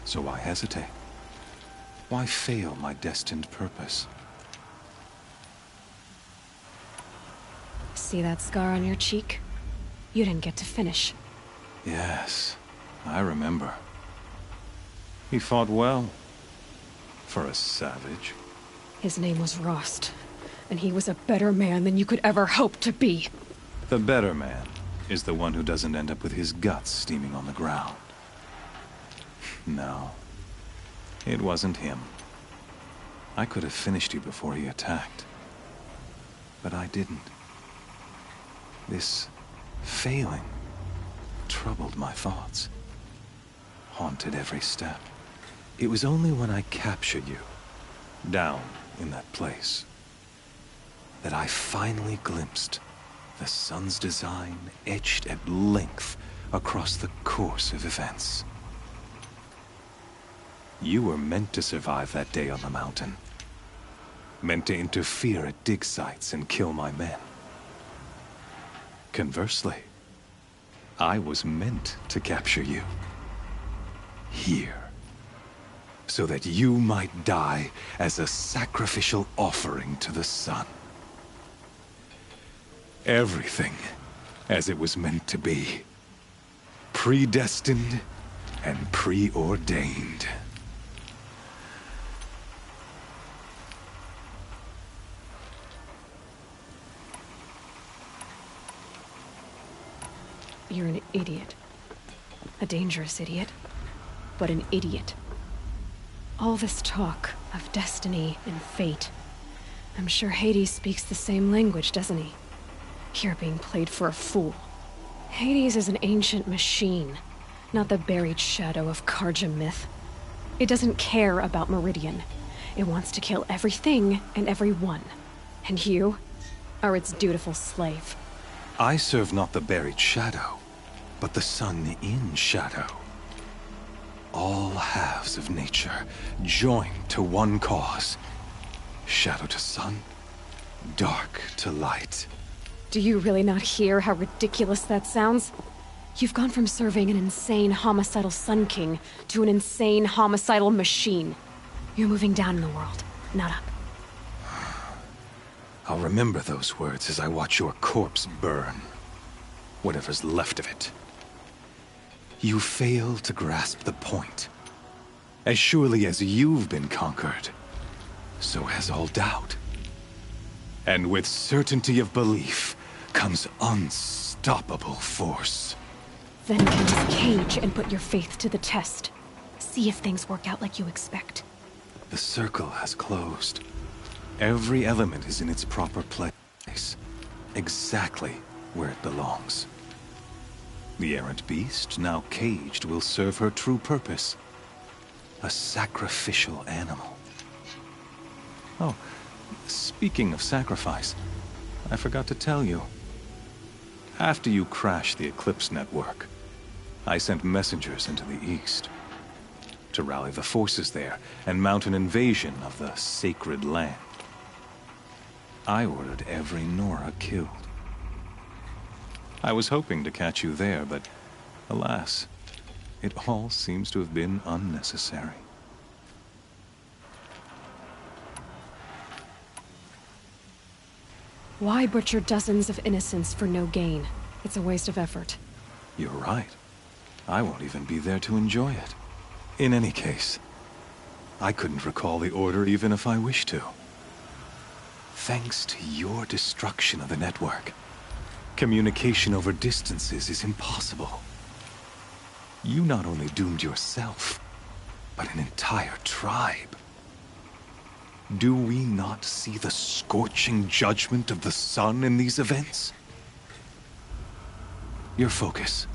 D: So why hesitate? Why fail my destined purpose?
H: See that scar on your cheek? You didn't get to finish.
D: Yes, I remember. He fought well. For a savage.
H: His name was Rost, and he was a better man than you could ever hope to be.
D: The better man is the one who doesn't end up with his guts steaming on the ground. No, it wasn't him. I could have finished you before he attacked. But I didn't. This failing troubled my thoughts, haunted every step. It was only when I captured you, down in that place, that I finally glimpsed the sun's design etched at length across the course of events. You were meant to survive that day on the mountain. Meant to interfere at dig sites and kill my men. Conversely, I was meant to capture you. Here. So that you might die as a sacrificial offering to the sun. Everything as it was meant to be. Predestined and preordained.
H: You're an idiot. A dangerous idiot. but an idiot. All this talk of destiny and fate. I'm sure Hades speaks the same language, doesn't he? You're being played for a fool. Hades is an ancient machine, not the buried shadow of Carja myth. It doesn't care about Meridian. It wants to kill everything and everyone. And you are its dutiful slave.
D: I serve not the buried shadow, but the sun in shadow. All halves of nature joined to one cause. Shadow to sun, dark to light.
H: Do you really not hear how ridiculous that sounds? You've gone from serving an insane homicidal Sun King to an insane homicidal machine. You're moving down in the world, not up.
D: I'll remember those words as I watch your corpse burn. Whatever's left of it. You fail to grasp the point. As surely as you've been conquered, so has all doubt. And with certainty of belief comes unstoppable force.
H: Then get this cage and put your faith to the test. See if things work out like you expect.
D: The circle has closed. Every element is in its proper place. Exactly where it belongs. The errant beast, now caged, will serve her true purpose. A sacrificial animal. Oh, speaking of sacrifice, I forgot to tell you. After you crashed the Eclipse network, I sent messengers into the east to rally the forces there and mount an invasion of the sacred land. I ordered every Nora killed. I was hoping to catch you there, but alas, it all seems to have been unnecessary.
H: Why butcher dozens of innocents for no gain? It's a waste of effort.
D: You're right. I won't even be there to enjoy it. In any case, I couldn't recall the order even if I wished to. Thanks to your destruction of the network, communication over distances is impossible. You not only doomed yourself, but an entire tribe. Do we not see the scorching judgment of the sun in these events? Your focus.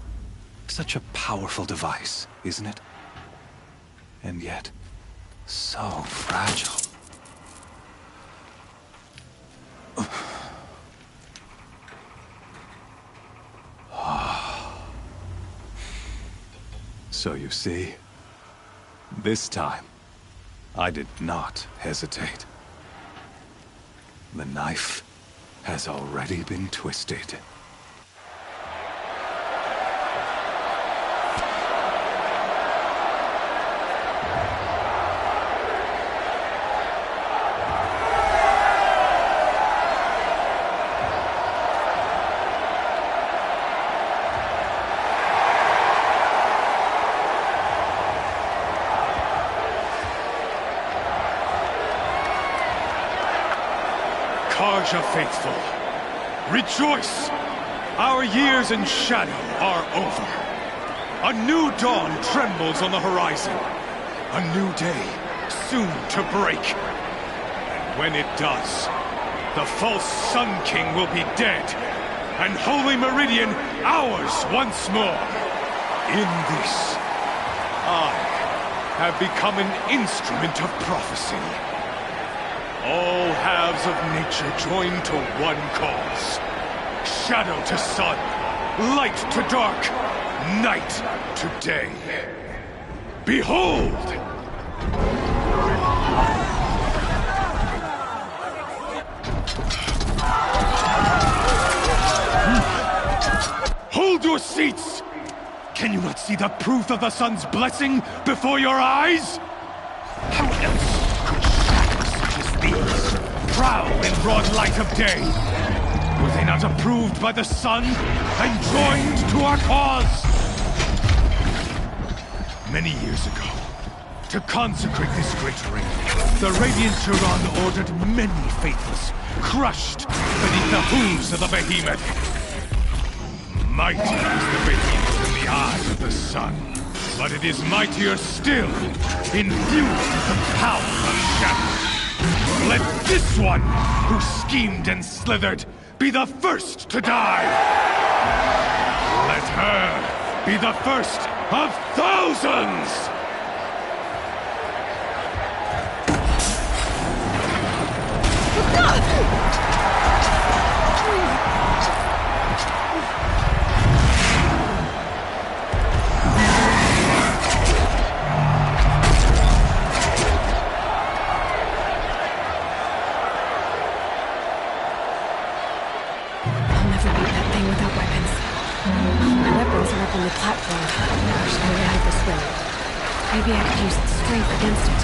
D: Such a powerful device, isn't it? And yet, so fragile. So you see, this time, I did not hesitate. The knife has already been twisted.
C: Carja faithful, rejoice! Our years in shadow are over. A new dawn trembles on the horizon. A new day, soon to break. And when it does, the false Sun King will be dead, and Holy Meridian ours once more. In this, I have become an instrument of prophecy. All halves of nature joined to one cause. Shadow to sun, light to dark, night to day. Behold! Hold your seats! Can you not see the proof of the sun's blessing before your eyes? How else could shadows such as these prowl in broad light of day? Were they not approved by the sun and joined to our cause? Many years ago, to consecrate this great ring, the Radiant Turan ordered many faithless, crushed beneath the hooves of the behemoth. Mighty is the behemoth in the eye of the sun, but it is mightier still, infused with the power of shadow. Let this one, who schemed and slithered, be the first to die! Let her be the first of thousands!
H: On the platform. There's no way out of this way. Maybe I could use its strength against it.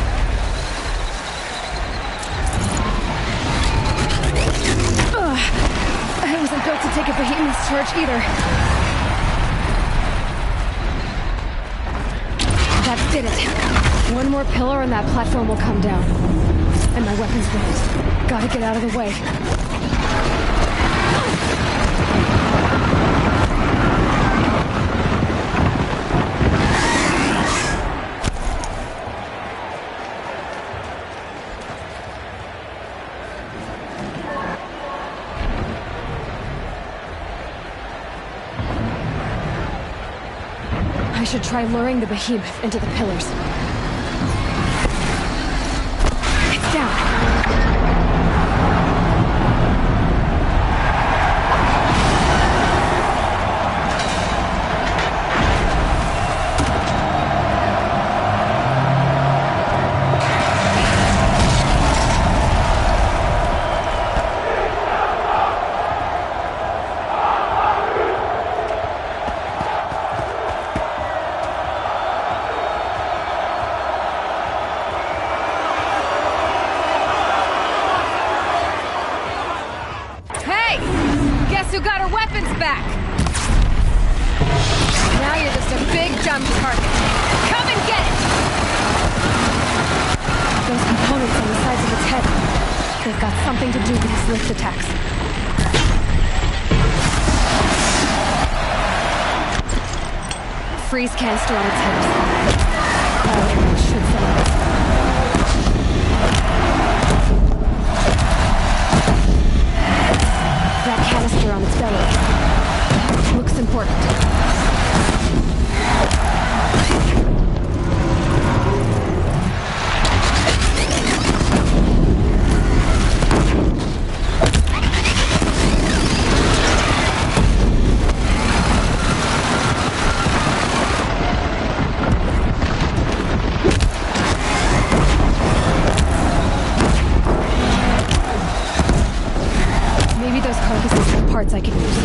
H: Ugh. I wasn't built to take a behemoth's charge either. That did it. One more pillar and that platform will come down. And my weapon's ready. Gotta get out of the way. I should try luring the behemoth into the pillars. It's down. You got our weapons back! Now you're just a big dumb target. Come and get it! Those components on the sides of its head, they've got something to do with his lift attacks. Freeze canister on its head. Oh, it should set up. That canister on its belly looks important. Maybe those carcasses have parts I can use.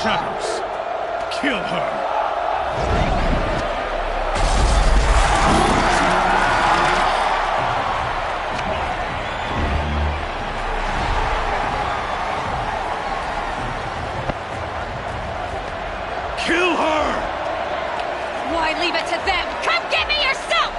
C: Shadows, kill her! Kill her!
H: Why leave it to them? Come get me yourself!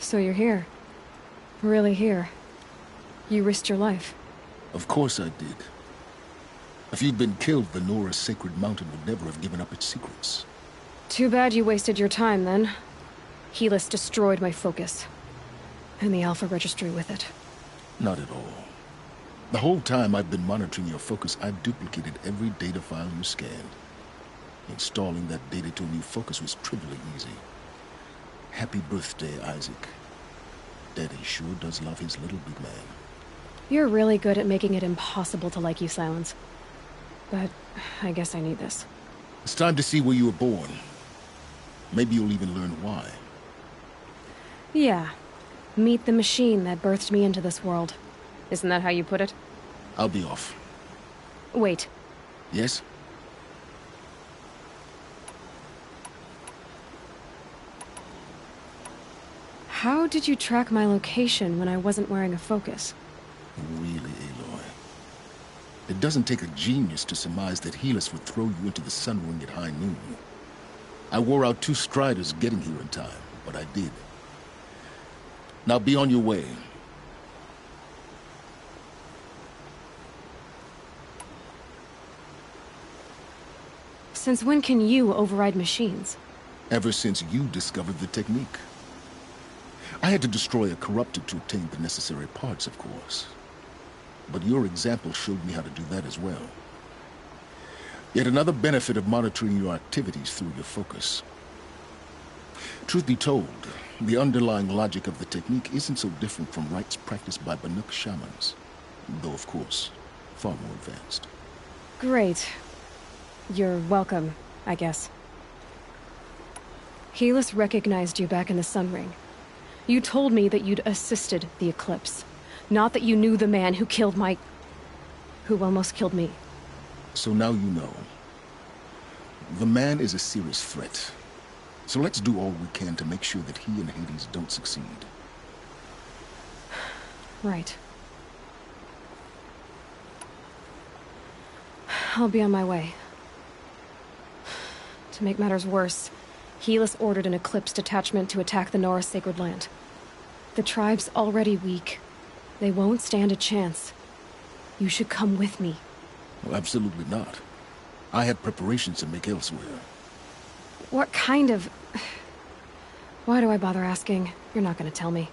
H: So you're here. Really here. You risked your life.
A: Of course I did. If you'd been killed, the Nora's sacred mountain would never have given up its secrets.
H: Too bad you wasted your time, then. Helis destroyed my focus. And the Alpha Registry with it.
A: Not at all. The whole time I've been monitoring your focus, I've duplicated every data file you scanned. Installing that data to a new focus was trivially easy. Happy birthday, Isaac. Daddy sure does love his little big man.
H: You're really good at making it impossible to like you, Silence. But I guess I need this.
A: It's time to see where you were born. Maybe you'll even learn why.
H: Yeah. Meet the machine that birthed me into this world. Isn't that how you put it?
A: I'll be off.
H: Wait.
A: Yes?
H: How did you track my location when I wasn't wearing a focus?
A: Really, Aloy? It doesn't take a genius to surmise that Helis would throw you into the Sun Ring at high noon. I wore out 2 striders getting here in time, but I did. Now be on your way.
H: Since when can you override machines?
A: Ever since you discovered the technique. I had to destroy a corrupted to obtain the necessary parts, of course. But your example showed me how to do that as well. Yet another benefit of monitoring your activities through your focus. Truth be told, the underlying logic of the technique isn't so different from rites practiced by Banuk shamans. Though, of course, far more advanced.
H: Great. You're welcome, I guess. Helis recognized you back in the Sun Ring. You told me that you'd assisted the Eclipse. Not that you knew the man who killed who almost killed me.
A: So now you know. The man is a serious threat. So let's do all we can to make sure that he and Hades don't succeed.
H: Right. I'll be on my way. To make matters worse, Helis ordered an Eclipse detachment to attack the Nora Sacred Land. The tribe's already weak. They won't stand a chance. You should come with me.
A: Well, absolutely not. I have preparations to make elsewhere.
H: What kind of... Why do I bother asking? You're not gonna tell me.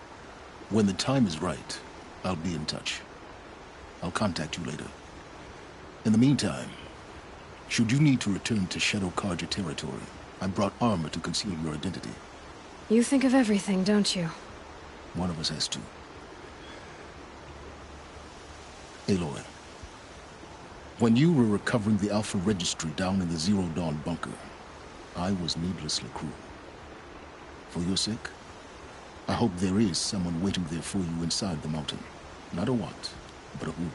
A: When the time is right, I'll be in touch. I'll contact you later. In the meantime, should you need to return to Shadow Karja territory, I brought armor to conceal your identity.
H: You think of everything, don't you?
A: One of us has to. Aloy, when you were recovering the Alpha Registry down in the Zero Dawn bunker, I was needlessly cruel. For your sake, I hope there is someone waiting there for you inside the mountain. Not a what, but a who.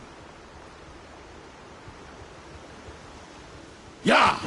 A: Yeah!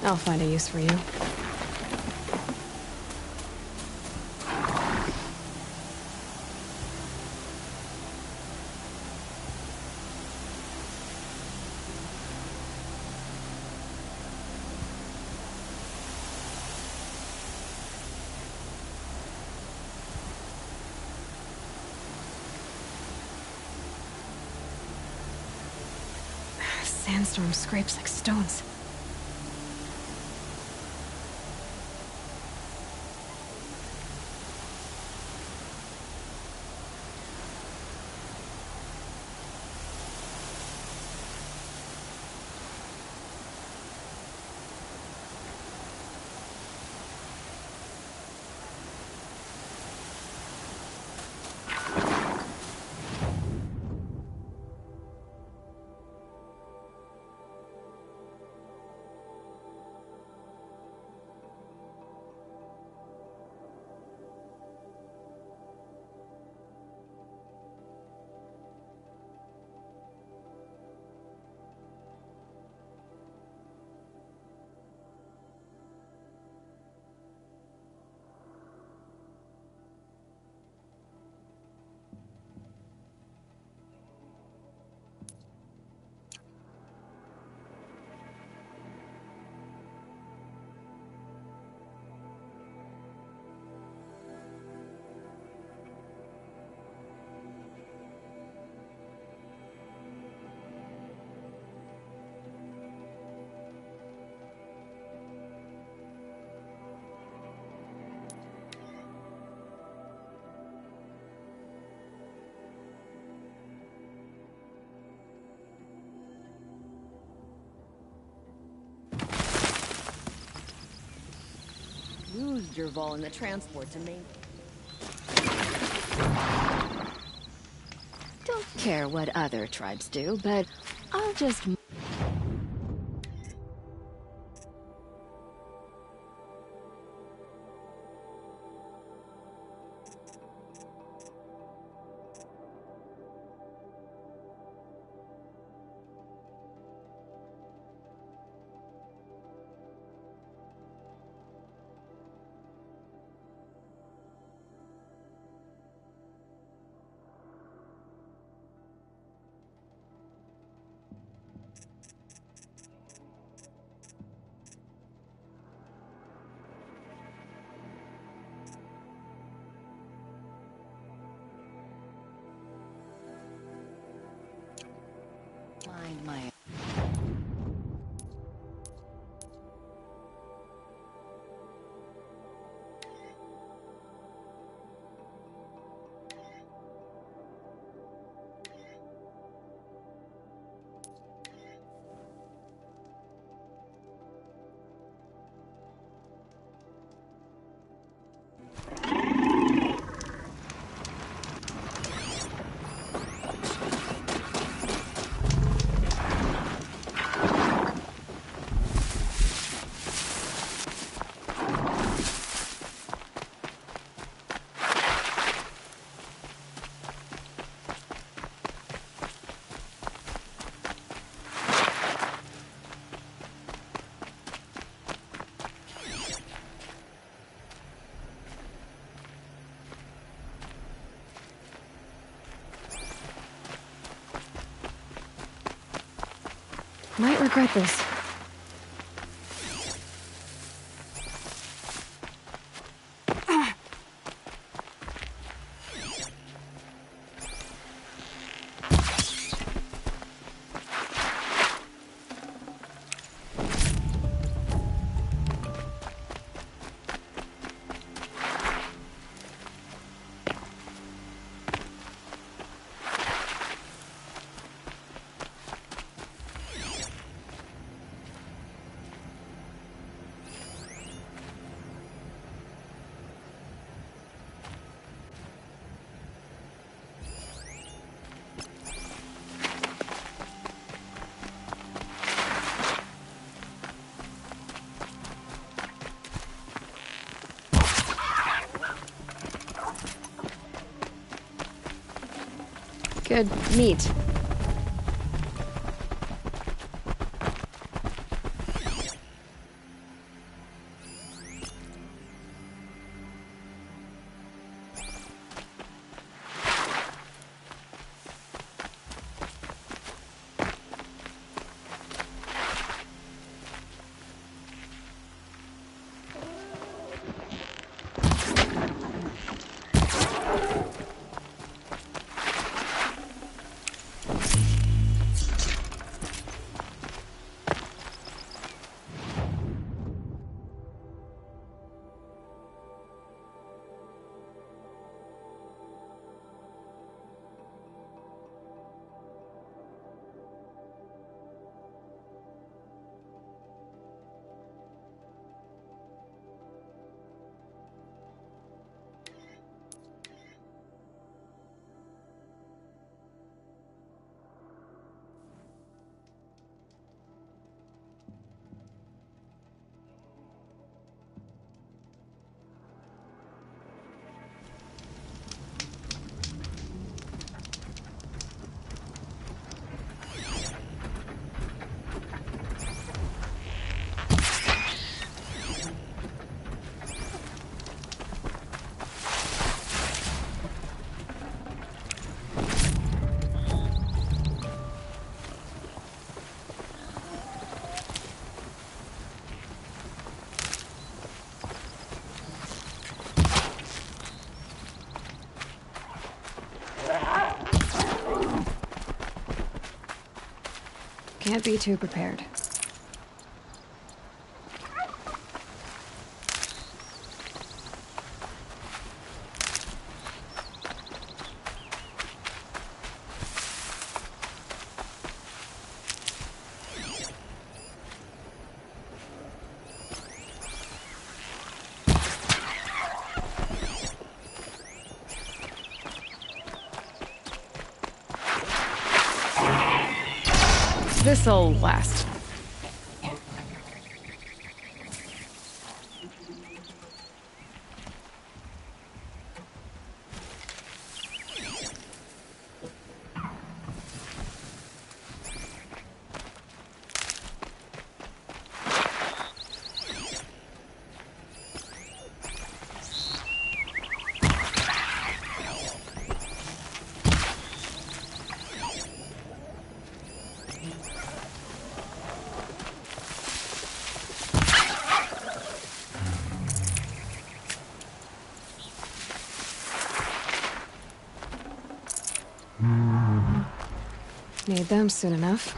H: I'll find a use for you. Sandstorm scrapes like stones.
B: Used Dervahl in the transport to main. Don't care what other tribes do, but I'll just... Find my...
H: Might regret this. Good meat. Can't be too prepared. This'll last. Need them soon enough.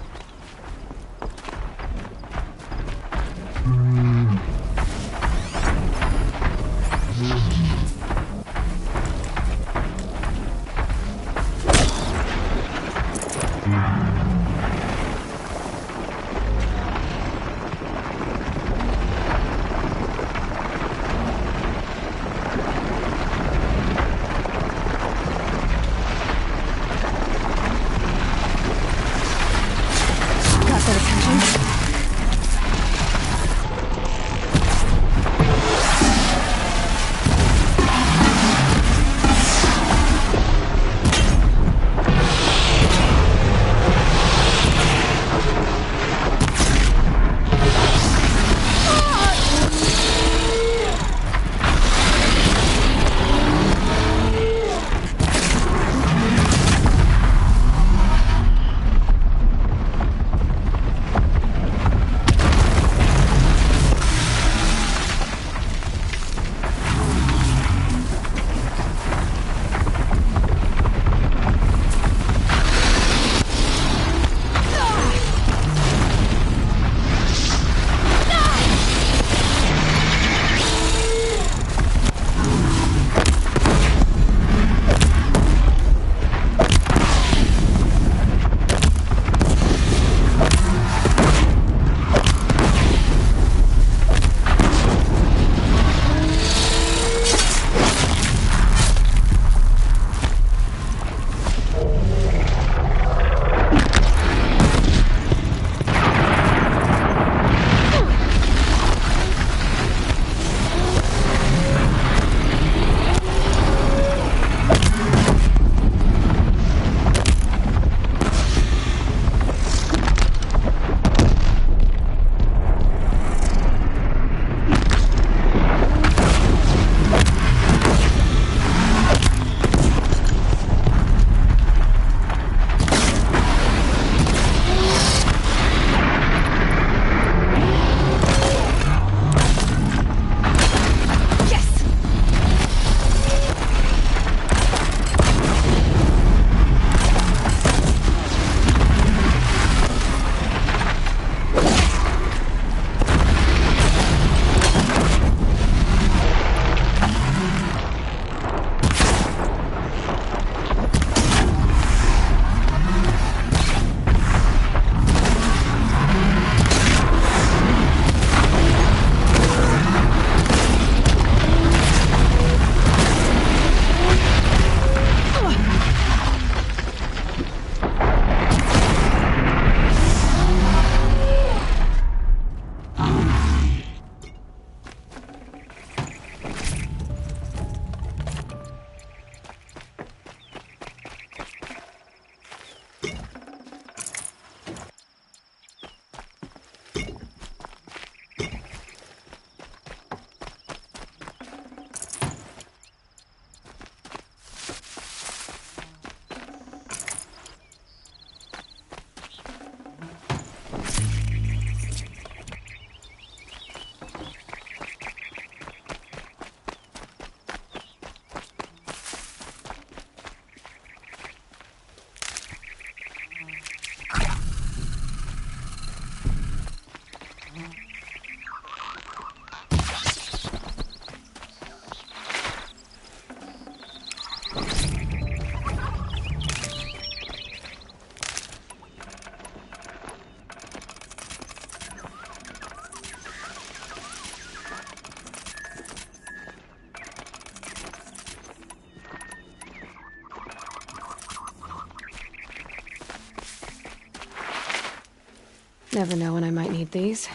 H: Never know when I might need these.